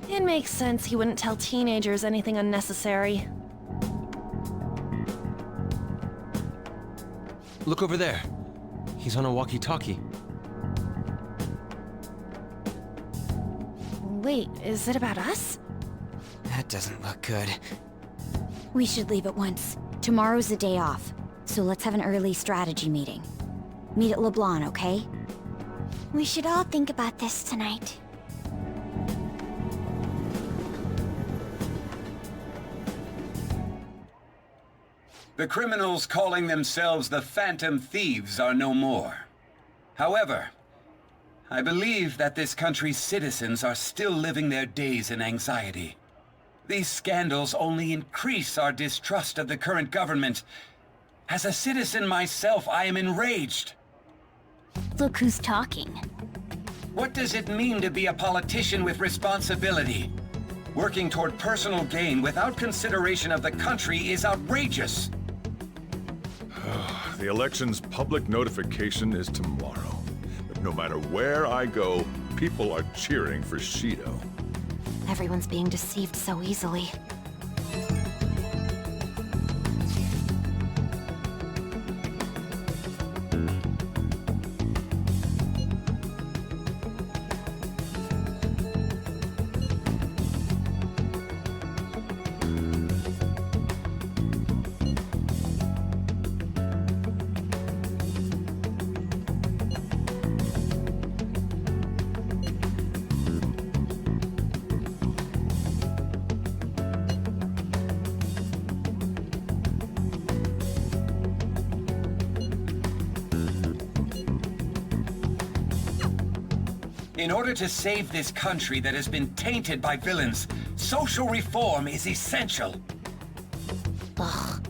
It makes sense he wouldn't tell teenagers anything unnecessary. Look over there. He's on a walkie-talkie. Wait, is it about us? That doesn't look good. We should leave at once. Tomorrow's the day off, so let's have an early strategy meeting. Meet at LeBlanc, okay? We should all think about this tonight. The criminals calling themselves the Phantom Thieves are no more. However, I believe that this country's citizens are still living their days in anxiety. These scandals only increase our distrust of the current government. As a citizen myself, I am enraged. Look who's talking. What does it mean to be a politician with responsibility? Working toward personal gain without consideration of the country is outrageous. The election's public notification is tomorrow. But no matter where I go, people are cheering for Shido. Everyone's being deceived so easily. In order to save this country that has been tainted by villains, social reform is essential. Ugh.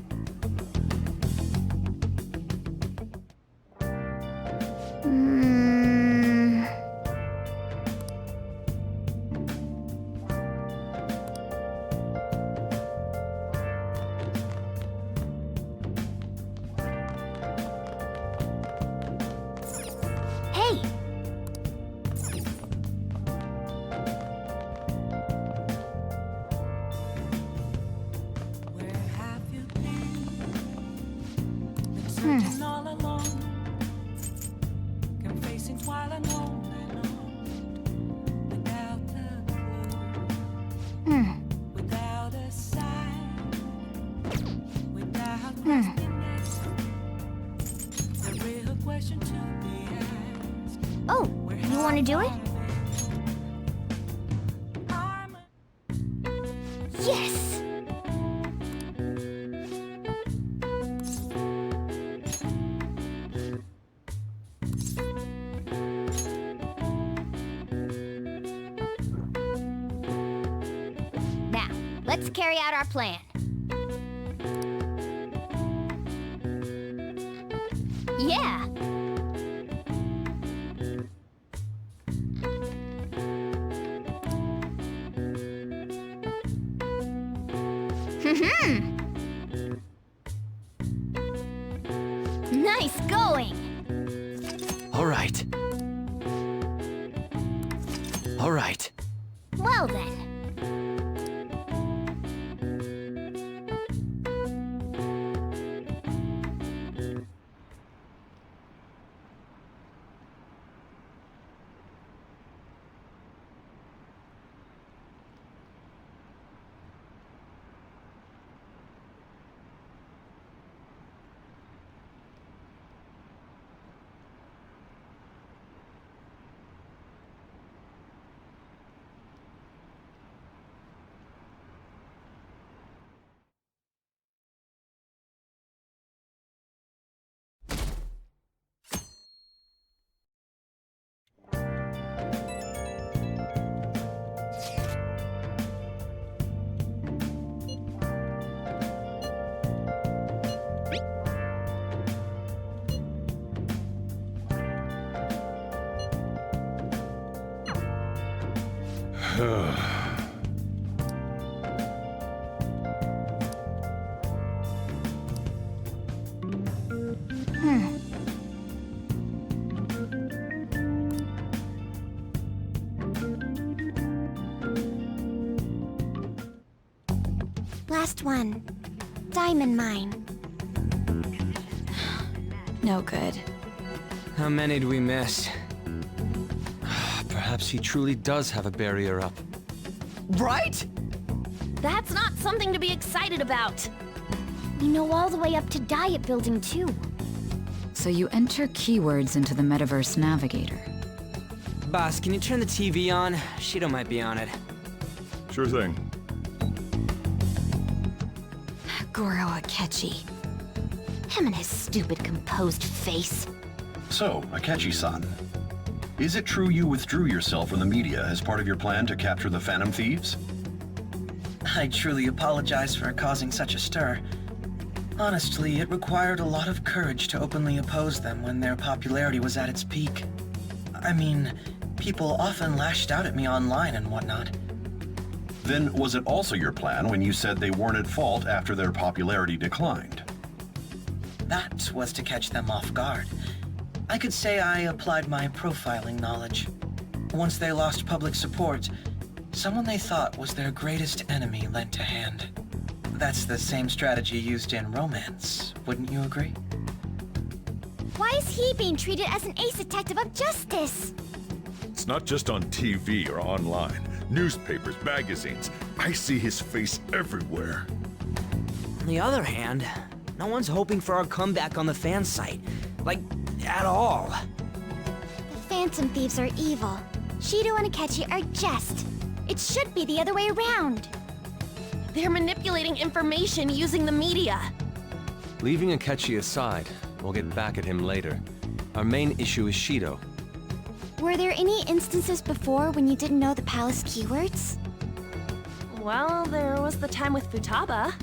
Hey! Oh, you want to do it? Yes! Now, let's carry out our plan. Yeah! Nice going! All right. All right. Well then. Last one. Diamond mine. No good. How many do we miss? Perhaps he truly does have a barrier up. Right? That's not something to be excited about. We know all the way up to Diet Building, too. So you enter keywords into the Metaverse Navigator. Boss, can you turn the TV on? Shido might be on it. Sure thing. Goro Akechi. Him and his stupid composed face. So, Akechi-san, is it true you withdrew yourself from the media as part of your plan to capture the Phantom Thieves? I truly apologize for causing such a stir. Honestly, it required a lot of courage to openly oppose them when their popularity was at its peak. I mean, people often lashed out at me online and whatnot. Then was it also your plan when you said they weren't at fault after their popularity declined? That was to catch them off guard. I could say I applied my profiling knowledge. Once they lost public support, someone they thought was their greatest enemy lent a hand. That's the same strategy used in romance, wouldn't you agree? Why is he being treated as an ace detective of justice? It's not just on TV or online. Newspapers, magazines. I see his face everywhere. On the other hand, no one's hoping for our comeback on the fan site. Like, at all. The Phantom Thieves are evil. Shido and Akechi are jest. It should be the other way around. They're manipulating information using the media. Leaving Akechi aside, we'll get back at him later. Our main issue is Shido. Were there any instances before when you didn't know the palace keywords? Well, there was the time with Futaba.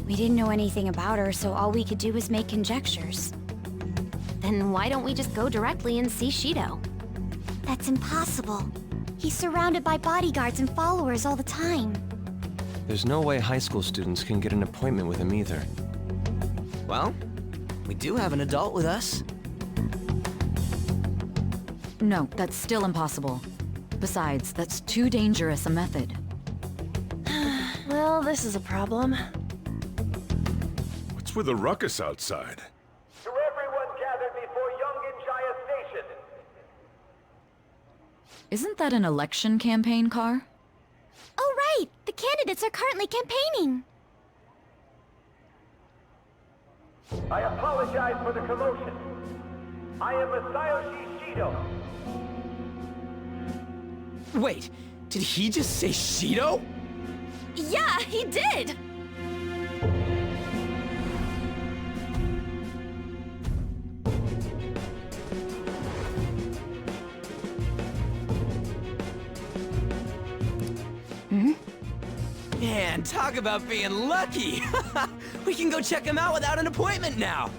We didn't know anything about her, so all we could do was make conjectures. Then why don't we just go directly and see Shido? That's impossible. He's surrounded by bodyguards and followers all the time. There's no way high school students can get an appointment with him either. Well, we do have an adult with us. No, that's still impossible. Besides, that's too dangerous a method. Well, this is a problem. What's with the ruckus outside? To everyone gathered before Yongen-Jaya Station. Isn't that an election campaign car? Oh, right! The candidates are currently campaigning. I apologize for the commotion. I am Masayoshi Shido. Wait, did he just say Shido? Yeah, he did! Man, talk about being lucky! We can go check him out without an appointment now!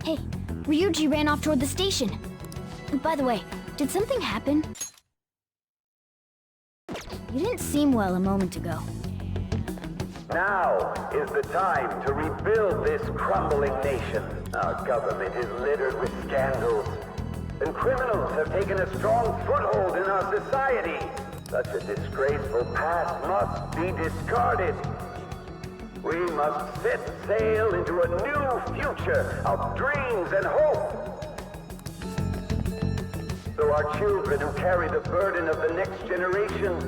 Hey, Ryuji ran off toward the station. By the way, did something happen? You didn't seem well a moment ago. Now is the time to rebuild this crumbling nation. Our government is littered with scandals, and criminals have taken a strong foothold in our society. Such a disgraceful past must be discarded. We must set sail into a new future of dreams and hope. So our children who carry the burden of the next generation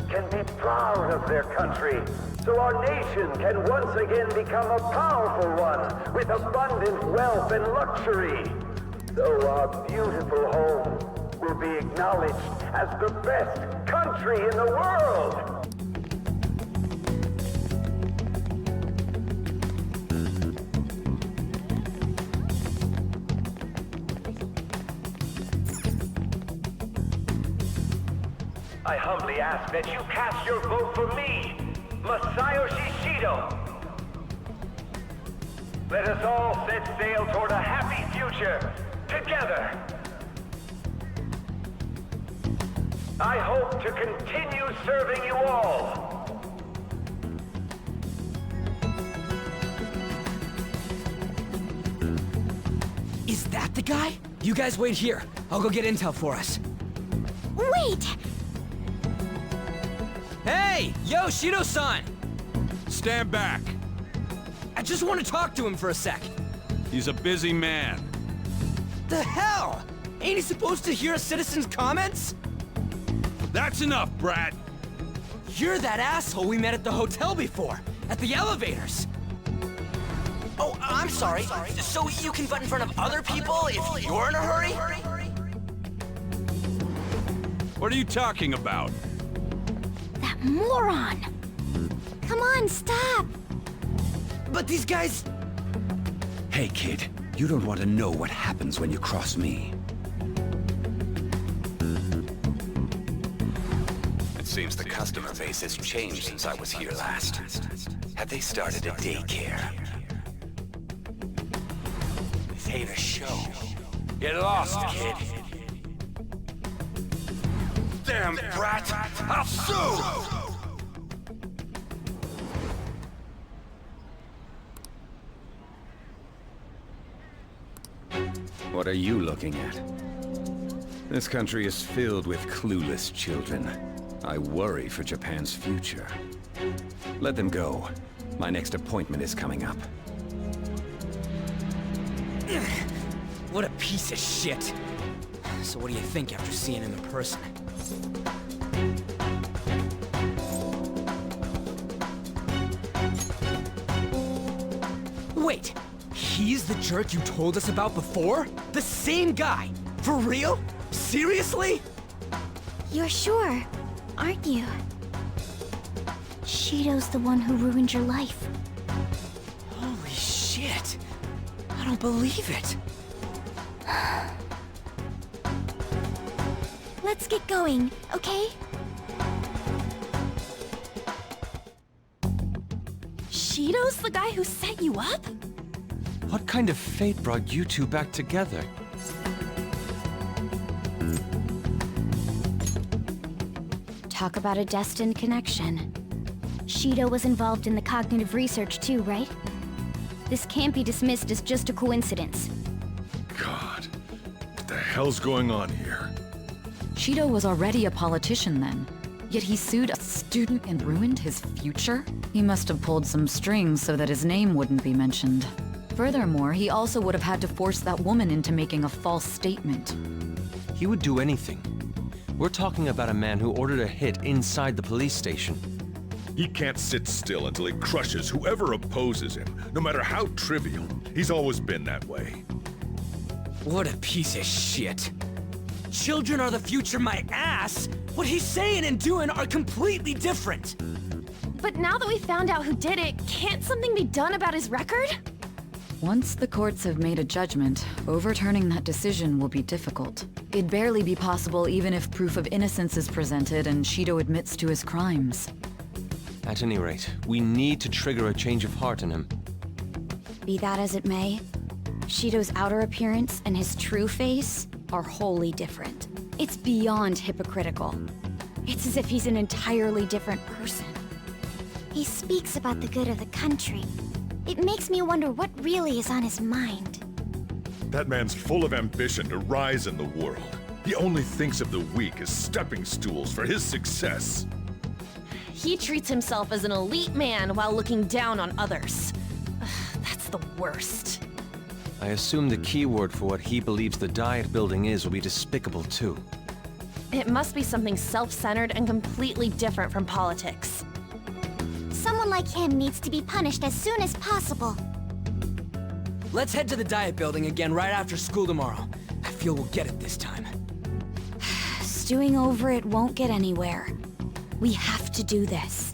can be proud of their country. So our nation can once again become a powerful one with abundant wealth and luxury. So our beautiful home will be acknowledged as the best country in the world. I humbly ask that you cast your vote for me. Masayoshi Shido. Let us all set sail toward a happy future, together. I hope to continue serving you all. Is that the guy? You guys wait here. I'll go get intel for us. Wait! Hey! Yo, Shido-san! Stand back. I just want to talk to him for a sec. He's a busy man. The hell? Ain't he supposed to hear a citizen's comments? That's enough, brat. You're that asshole we met at the hotel before, at the elevators. Oh, I'm sorry. So you can butt in front of other people if you're in a hurry? What are you talking about? That moron! Come on, stop! But these guys... Hey, kid. You don't want to know what happens when you cross me. It seems the customer base has changed since I was here last. Have they started a daycare? This ain't a show. Get lost, kid. Damn brat! I'll sue! What are you looking at? This country is filled with clueless children. I worry for Japan's future. Let them go. My next appointment is coming up. What a piece of shit. So what do you think after seeing him in person? Wait, he's the jerk you told us about before? The same guy? For real? Seriously? You're sure, aren't you? Shido's the one who ruined your life. Holy shit. I don't believe it. Let's get going, okay? Shido's the guy who set you up? What kind of fate brought you two back together? Talk about a destined connection. Shido was involved in the cognitive research too, right? This can't be dismissed as just a coincidence. God, what the hell's going on here? Shido was already a politician then, yet he sued a student and ruined his future? He must have pulled some strings so that his name wouldn't be mentioned. Furthermore, he also would have had to force that woman into making a false statement. He would do anything. We're talking about a man who ordered a hit inside the police station. He can't sit still until he crushes whoever opposes him, no matter how trivial. He's always been that way. What a piece of shit. Children are the future, my ass! What he's saying and doing are completely different! But now that we found out who did it, can't something be done about his record? Once the courts have made a judgment, overturning that decision will be difficult. It'd barely be possible even if proof of innocence is presented and Shido admits to his crimes. At any rate, we need to trigger a change of heart in him. Be that as it may, Shido's outer appearance and his true face are wholly different. It's beyond hypocritical. It's as if he's an entirely different person. He speaks about the good of the country. It makes me wonder what really is on his mind. That man's full of ambition to rise in the world. He only thinks of the weak as stepping stools for his success. He treats himself as an elite man while looking down on others. That's the worst. I assume the key word for what he believes the Diet Building is will be despicable too. It must be something self-centered and completely different from politics. Someone like him needs to be punished as soon as possible. Let's head to the Diet Building again right after school tomorrow. I feel we'll get it this time. Stewing over it won't get anywhere. We have to do this.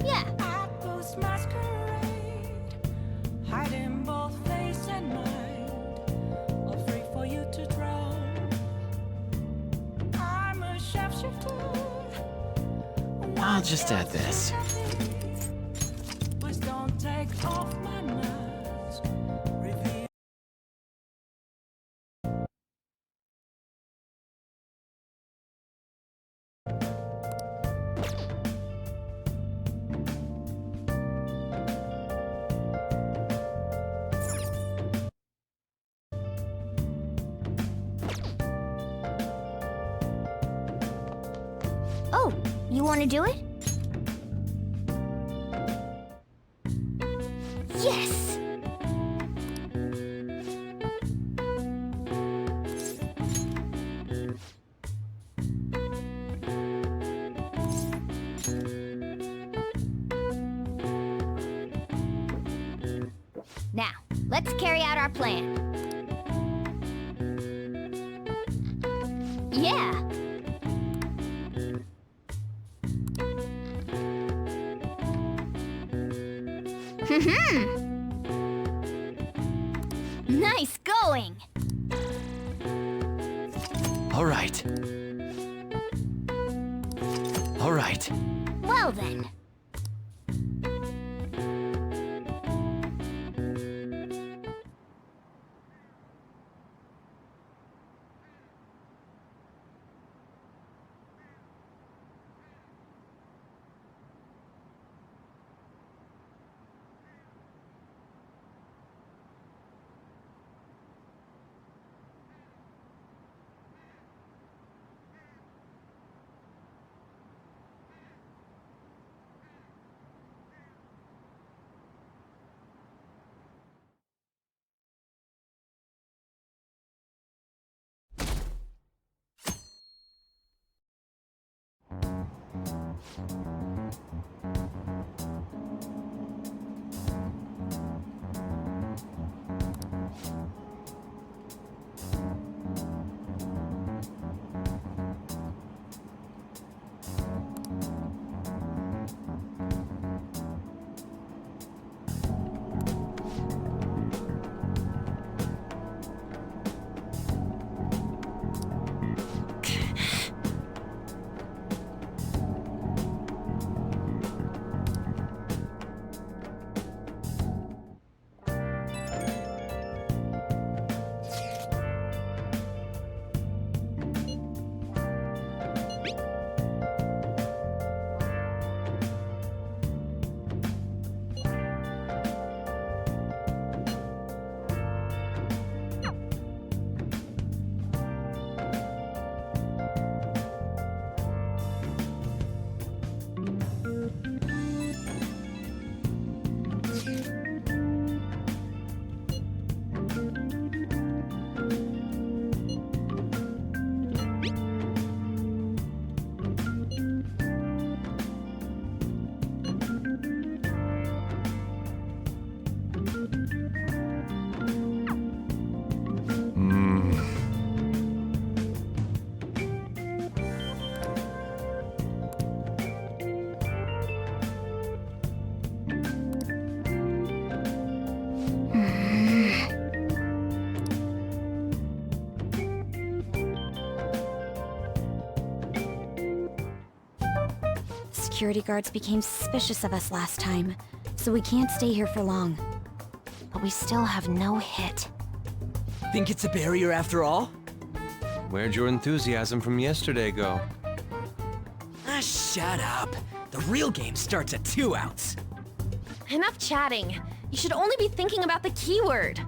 Yeah. Hiding both face and mind, afraid for you to drown. I'm a shapeshifter. I'll just add this. Please don't take off my mask. Reveal. Oh, you want to do it? Yes! Now, let's carry out our plan. Yeah. Nice going! All right. All right. Well then. Security guards became suspicious of us last time, so we can't stay here for long. But we still have no hit. Think it's a barrier after all? Where'd your enthusiasm from yesterday go? Ah, shut up. The real game starts at 2 outs. Enough chatting. You should only be thinking about the keyword.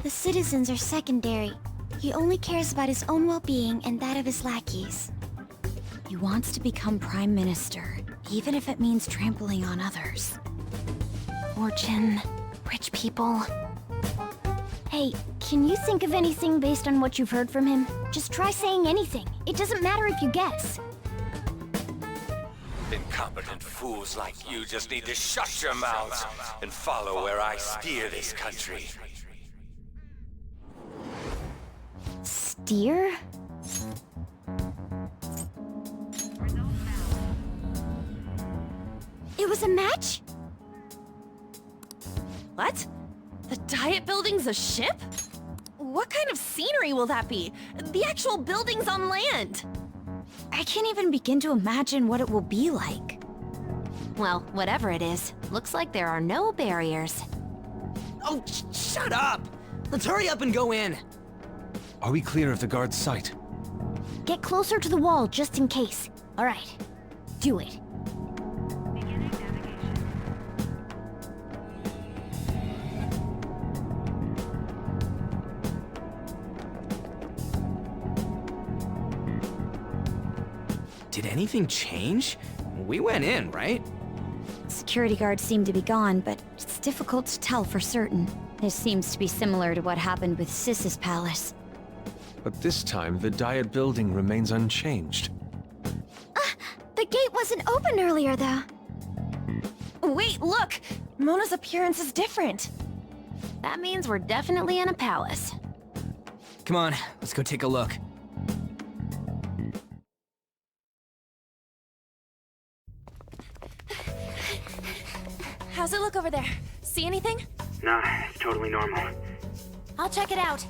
The citizens are secondary. He only cares about his own well-being and that of his lackeys. He wants to become Prime Minister, even if it means trampling on others. Fortune, rich people. Hey, can you think of anything based on what you've heard from him? Just try saying anything. It doesn't matter if you guess. Incompetent fools like you just need to shut your mouths and follow where I steer this country. is a match? What? The Diet Building's a ship? What kind of scenery will that be? The actual building's on land. I can't even begin to imagine what it will be like. Well, whatever it is, looks like there are no barriers. Oh, shut up! Let's hurry up and go in. Are we clear of the guard's sight? Get closer to the wall just in case. All right, do it. Did anything change? We went in, right? Security guards seem to be gone, but it's difficult to tell for certain. This seems to be similar to what happened with Sis's palace. But this time, the Diet building remains unchanged. The gate wasn't open earlier, though. Wait, look! Mona's appearance is different. That means we're definitely in a palace. Come on, let's go take a look. How's it look over there? See anything? Nah, it's totally normal. I'll check it out.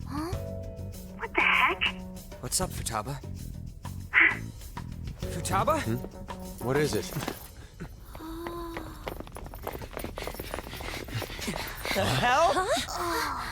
Huh? What the heck? What's up, Futaba? Futaba? What is it? The hell? Huh?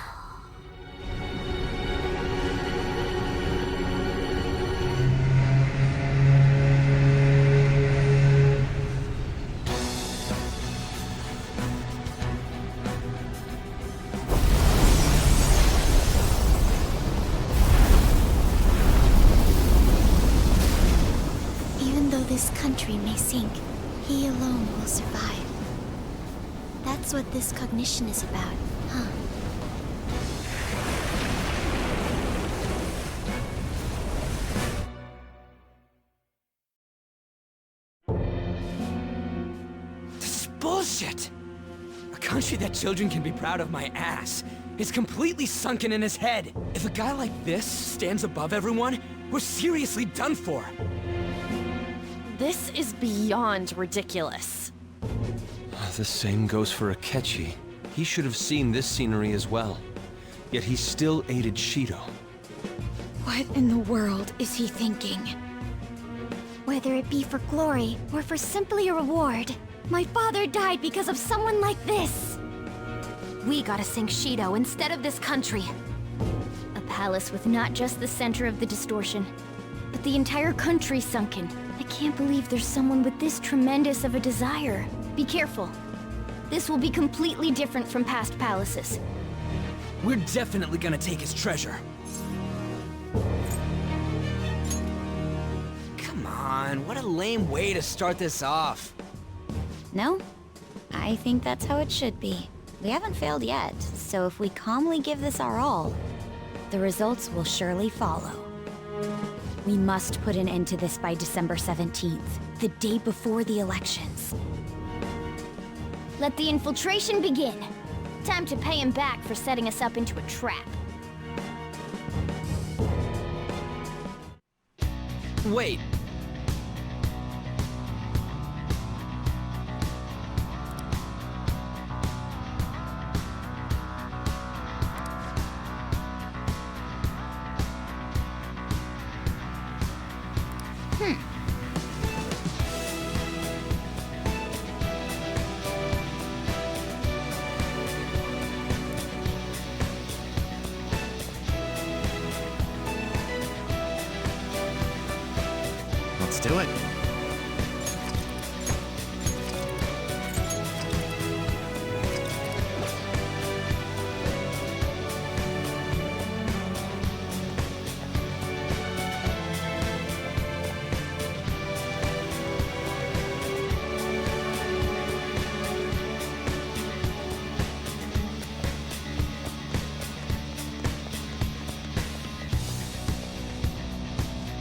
Even though this country may sink, he alone will survive. That's what this cognition is about, huh? This is bullshit! A country that children can be proud of my ass is completely sunken in his head. If a guy like this stands above everyone, we're seriously done for. This is beyond ridiculous. The same goes for Akechi. He should have seen this scenery as well. Yet he still aided Shido. What in the world is he thinking? Whether it be for glory or for simply a reward, my father died because of someone like this. We gotta sink Shido instead of this country. A palace with not just the center of the distortion, but the entire country sunken. I can't believe there's someone with this tremendous of a desire. Be careful. This will be completely different from past palaces. We're definitely gonna take his treasure. Come on, what a lame way to start this off. No? I think that's how it should be. We haven't failed yet, so if we calmly give this our all, the results will surely follow. We must put an end to this by December 17th, the day before the elections. Let the infiltration begin. Time to pay him back for setting us up into a trap. Wait. Let's do it.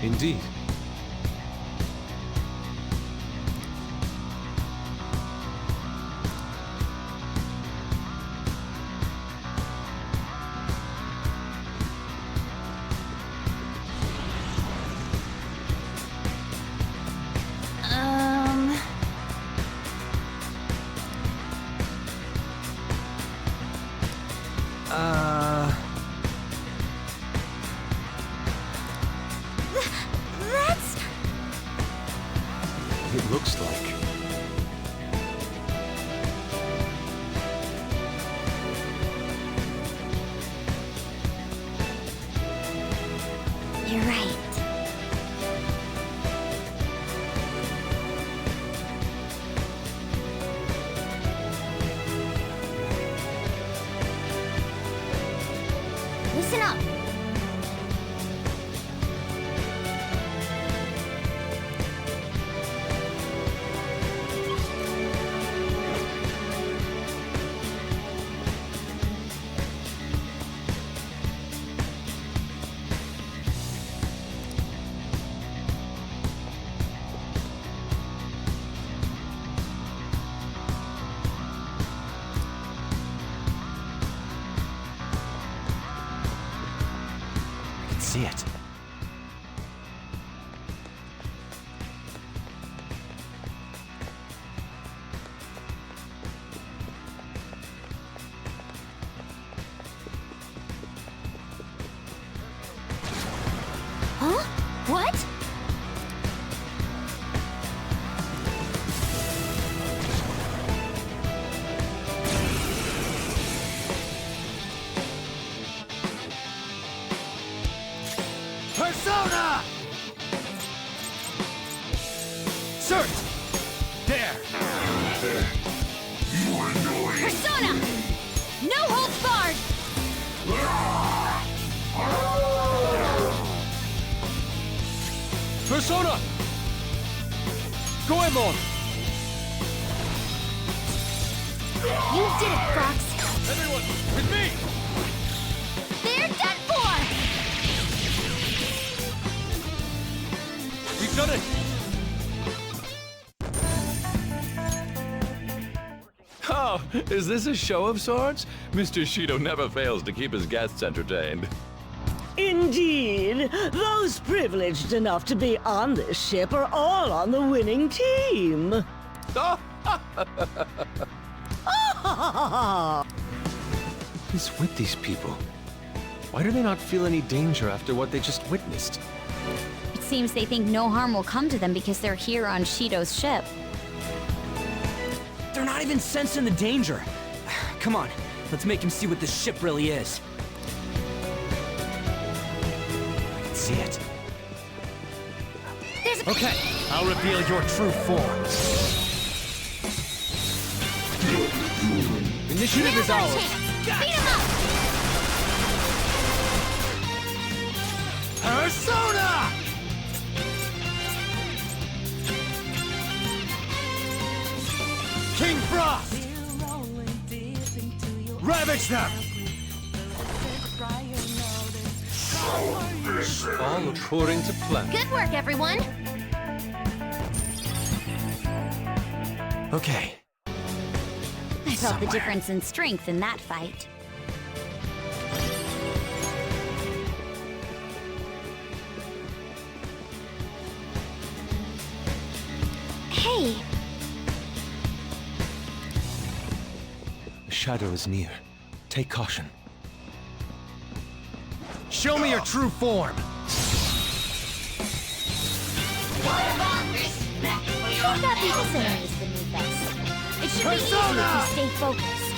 Indeed. You're right. Listen up. See it. Huh? What? Persona! Search! There! Persona! No holds barred! Persona! Goemon! You did it, Fox. Everyone, with me! They're done for! We've done it! Oh, is this a show of sorts? Mr. Shido never fails to keep his guests entertained. Indeed. Those privileged enough to be on this ship are all on the winning team. Who's with these people? Why do they not feel any danger after what they just witnessed? It seems they think no harm will come to them because they're here on Shido's ship. They're not even sensing the danger. Come on, let's make him see what this ship really is. I can see it. Okay, I'll reveal your true form. Initiative is ours. Beat him up! Persona! King Frost! Ravage them! All according to plan. Good work, everyone! Okay. I felt the difference in strength in that fight. Hey, The shadow is near. Take caution. Show me your true form! should not be listeners beneath us. It should be easy if you stay focused.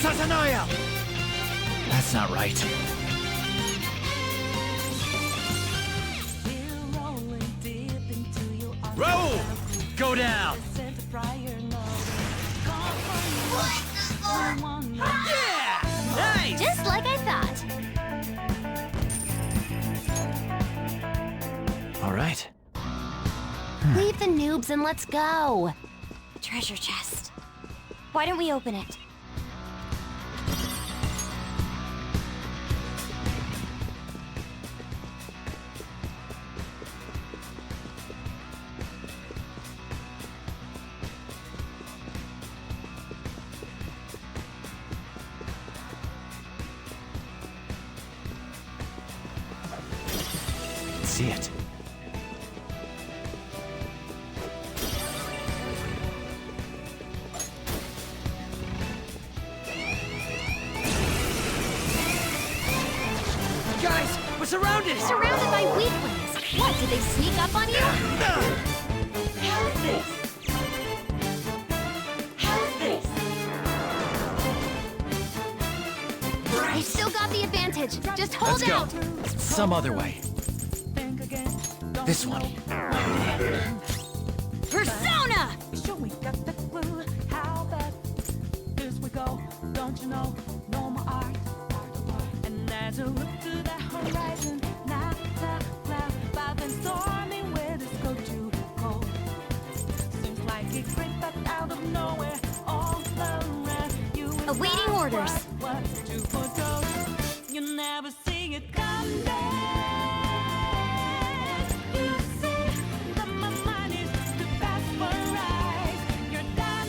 Sasanoya! That's not right. Roll! Go down! Yeah! Nice! Just like I thought. All right. Leave the noobs and let's go. Treasure chest. Why don't we open it? See it. Guys, we're surrounded! Surrounded by weaklings. What, did they sneak up on you? How's this? How's this? You've still got the advantage. Just hold Let's go. out. Some other way. This one. Persona! Don't you know, no more art. And as I look to the horizon, not a cloud, I've been storming where this go to go. Seems like it crept up out of nowhere, all around you. Awaiting orders. What to forego. You never see it come back. You see that my mind is too fast for eyes. You're done.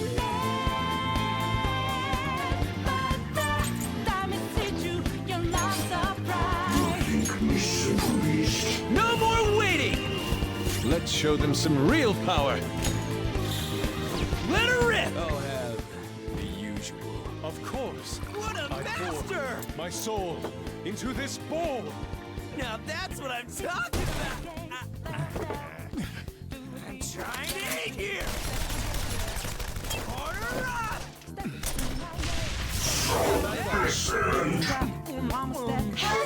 No more waiting! Let's show them some real power. Let her rip! I'll have the usual. Of course. What a master! My soul into this bowl. Now that's what I'm talking about! I'm trying to eat here! Order up!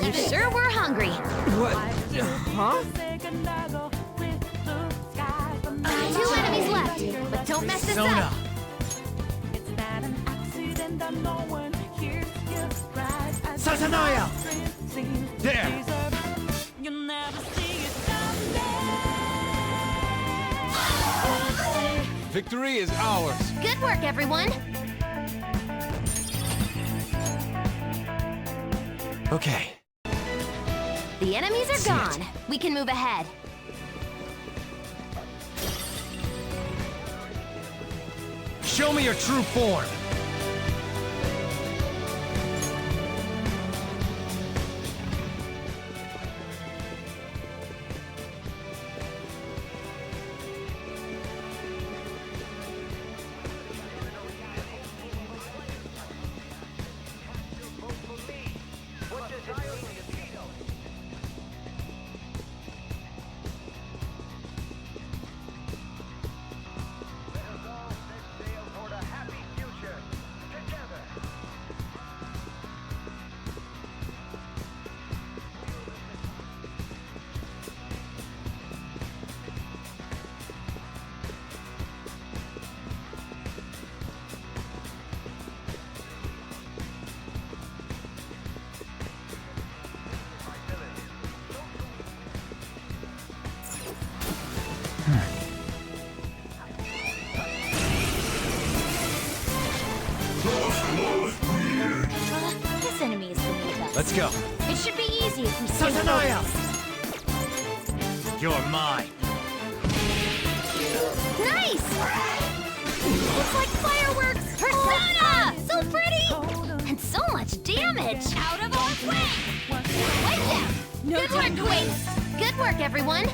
You sure were hungry. What? Huh? Two enemies left, but don't mess this up. Satanaya! There! Victory is ours. Good work, everyone. Okay. The enemies are gone. We can move ahead. Show me your true form! This enemy is beneath us. Let's go. It should be easy if we stay Satanaya! focused. You're mine. Nice! Looks like fireworks! Persona! So pretty! And so much damage! Out of our way! Wipe them! Good work, Quace! Good work, everyone!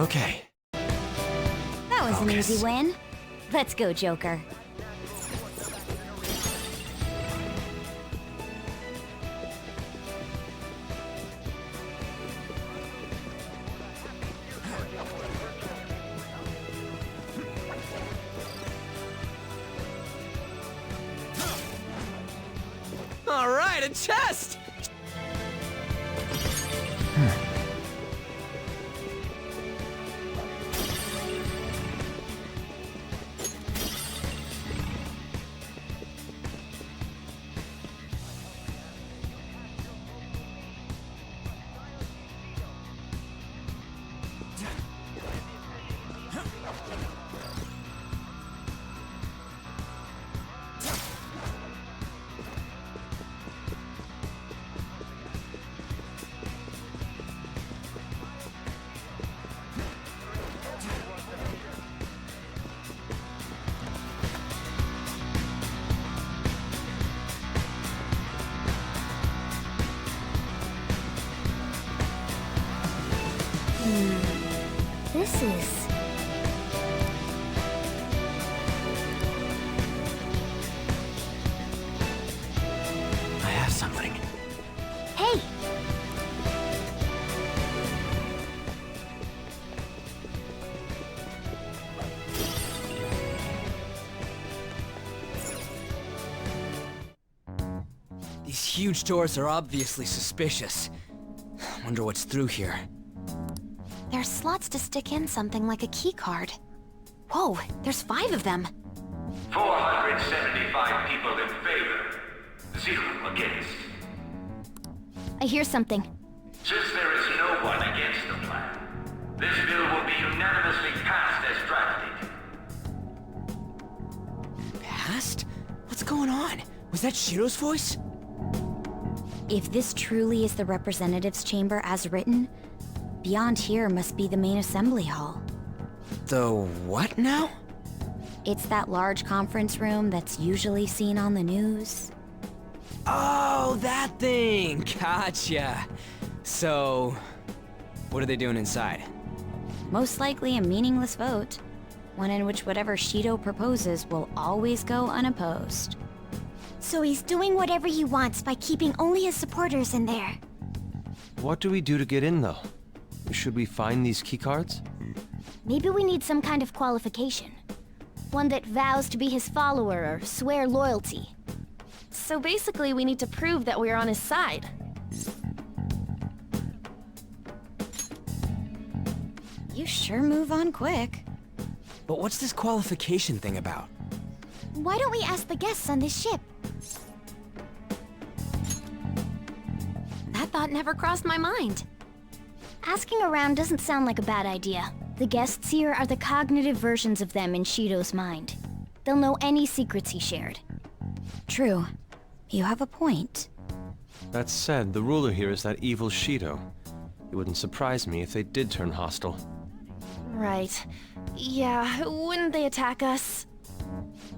Okay. That was an easy win. Let's go, Joker. All right, a chest! This is... I have something. Hey! These huge doors are obviously suspicious. Wonder what's through here. There's slots to stick in something like a key card. Whoa, there's 5 of them. 475 people in favor. 0 against. I hear something. Since there is no one against the plan, this bill will be unanimously passed as drafted. Passed? What's going on? Was that Shido's voice? If this truly is the representatives' chamber as written, beyond here must be the main assembly hall. The what now? It's that large conference room that's usually seen on the news. Oh, that thing! Gotcha. So, what are they doing inside? Most likely a meaningless vote. One in which whatever Shido proposes will always go unopposed. So he's doing whatever he wants by keeping only his supporters in there. What do we do to get in, though? Should we find these keycards? Maybe we need some kind of qualification. One that vows to be his follower or swear loyalty. So basically, we need to prove that we're on his side. You sure move on quick. But what's this qualification thing about? Why don't we ask the guests on this ship? That thought never crossed my mind. Asking around doesn't sound like a bad idea. The guests here are the cognitive versions of them in Shido's mind. They'll know any secrets he shared. True. You have a point. That said, the ruler here is that evil Shido. It wouldn't surprise me if they did turn hostile. Right. Yeah, wouldn't they attack us?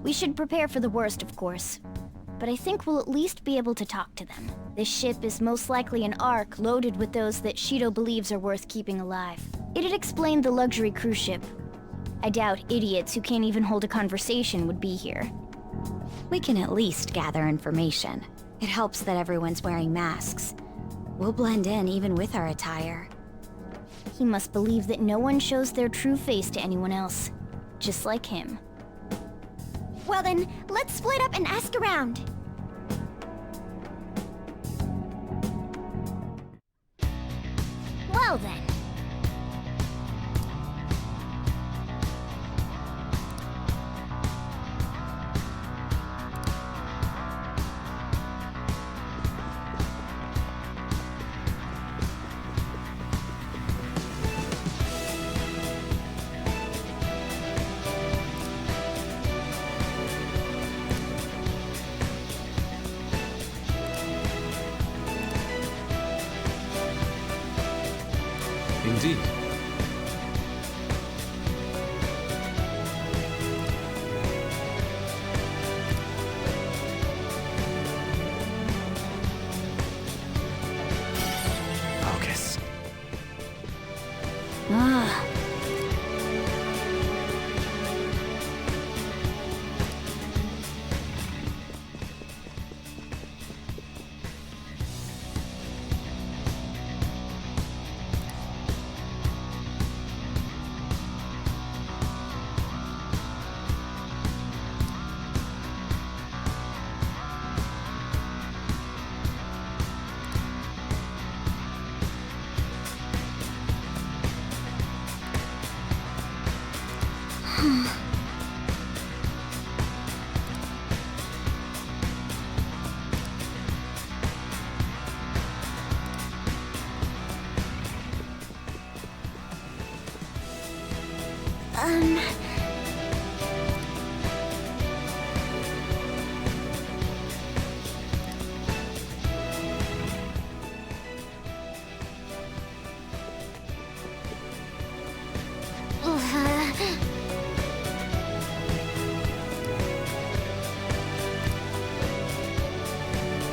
We should prepare for the worst, of course. But I think we'll at least be able to talk to them. This ship is most likely an Ark loaded with those that Shido believes are worth keeping alive. It'd explain the luxury cruise ship. I doubt idiots who can't even hold a conversation would be here. We can at least gather information. It helps that everyone's wearing masks. We'll blend in even with our attire. He must believe that no one shows their true face to anyone else. Just like him. Well then, let's split up and ask around. Well then. Indeed. Focus. Ah.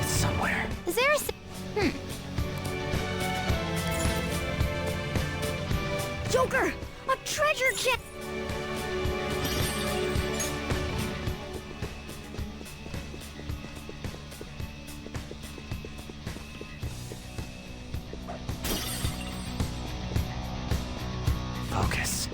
Somewhere. Is there a... Joker! A treasure chest! Focus.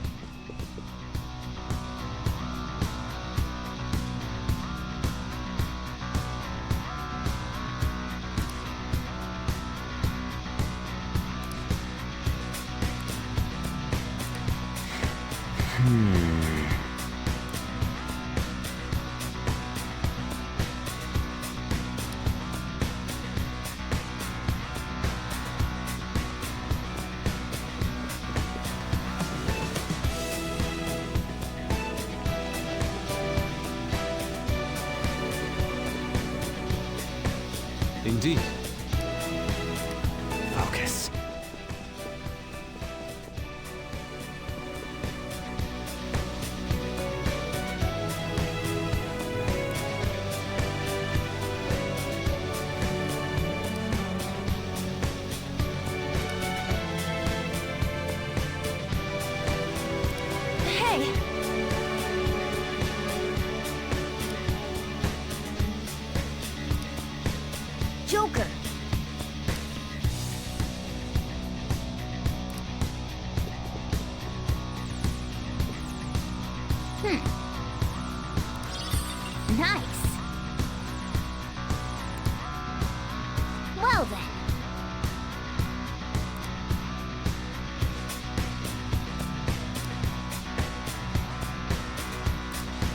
Indeed. Focus. Hey! Joker! Nice. Well then.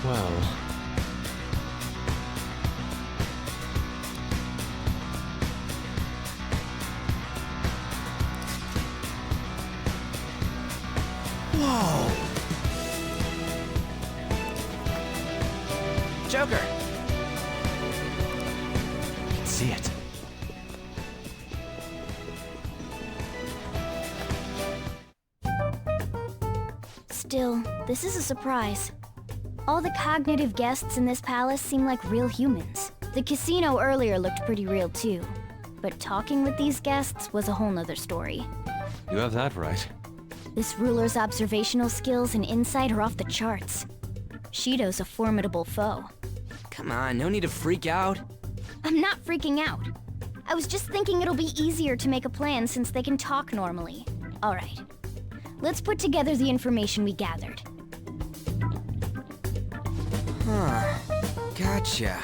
Well... Whoa! Joker! I can see it. Still, this is a surprise. All the cognitive guests in this palace seem like real humans. The casino earlier looked pretty real too. But talking with these guests was a whole nother story. You have that right. This ruler's observational skills and insight are off the charts. Shido's a formidable foe. Come on, no need to freak out. I'm not freaking out. I was just thinking it'll be easier to make a plan since they can talk normally. Alright. Let's put together the information we gathered. Huh. Gotcha.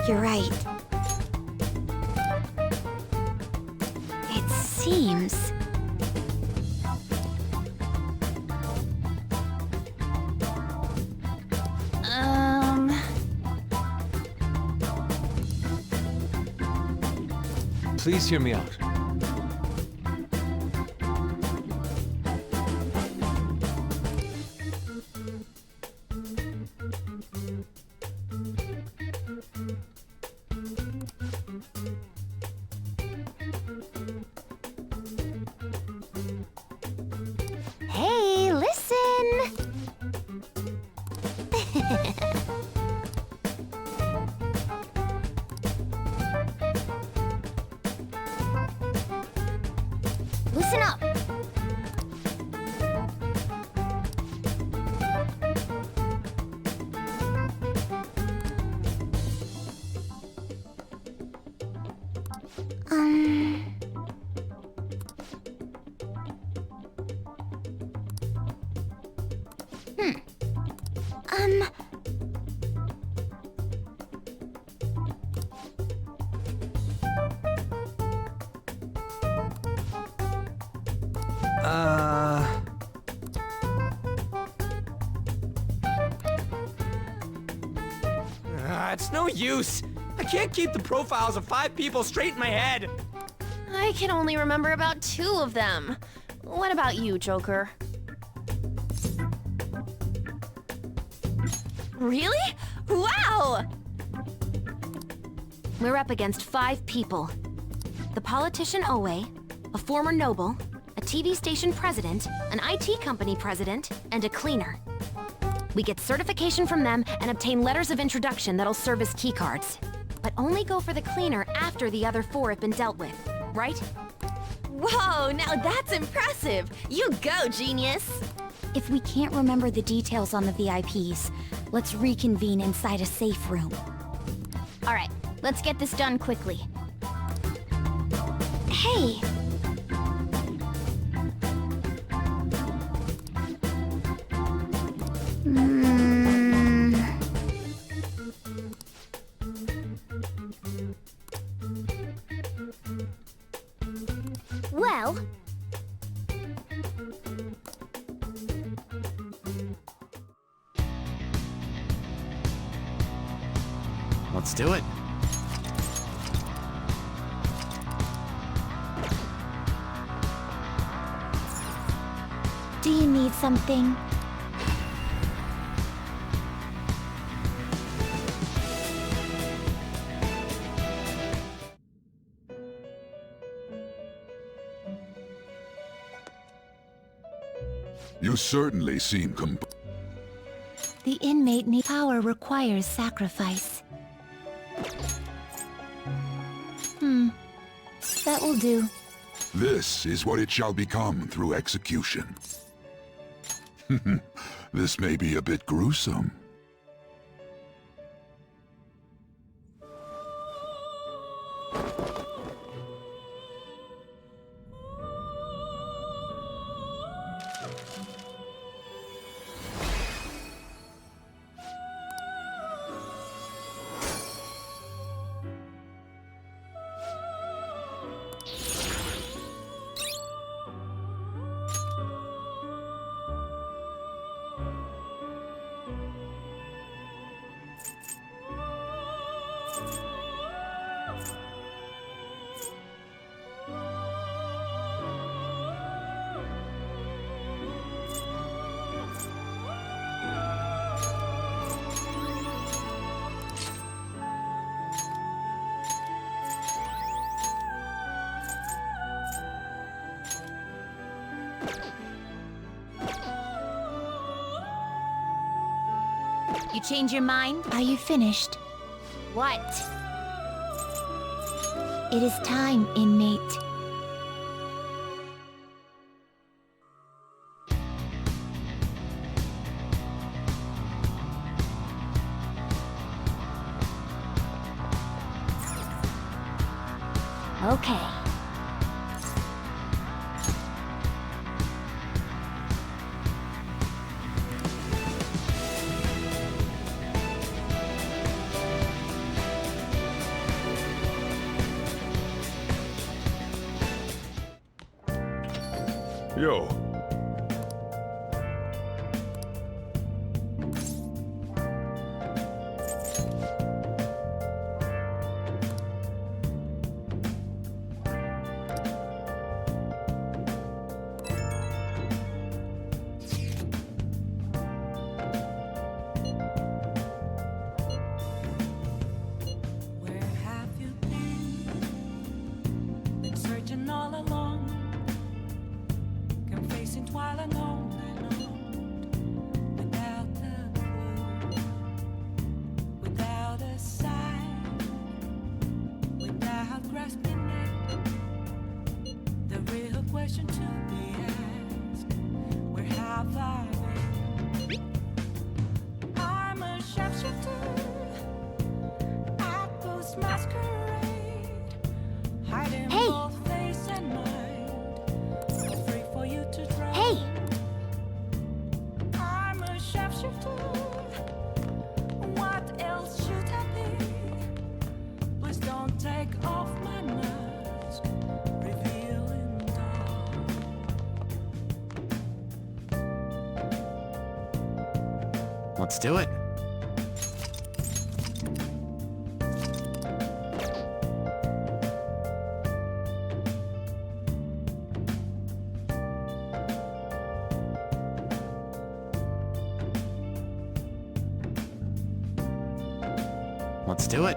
You're right. It seems... Please hear me out. Hey, listen! Listen up! It's no use. I can't keep the profiles of 5 people straight in my head. I can only remember about 2 of them. What about you, Joker? Really? Wow! We're up against 5 people. The politician Oe, a former noble, a TV station president, an IT company president, and a cleaner. We get certification from them and obtain letters of introduction that'll serve as keycards. But only go for the cleaner after the other 4 have been dealt with, right? Whoa, now that's impressive! You go, genius! If we can't remember the details on the VIPs, let's reconvene inside a safe room. Alright, let's get this done quickly. Hey! Well... Let's do it. Do you need something? You certainly seem The inmate need power requires sacrifice. That will do. This is what it shall become through execution. This may be a bit gruesome. You change your mind? Are you finished? What? It is time, inmate. Okay. Yo. Where have you been searching all along, confessing while alone and on, without a clue, without a sign, without grasping it. The real question to be asked: where have I been? I'm a sharpshooter at Ghost Masquerade, hiding both face and mind, afraid for you to drown. Hey! I'm a sharpshooter. What else should I be? Please don't take off my mask, revealing dawn. Let's do it. Let's do it.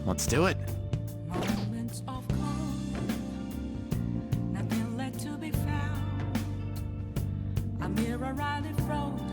Let's do it. Moments of calm, nothing left to be found. A mirror rightly froze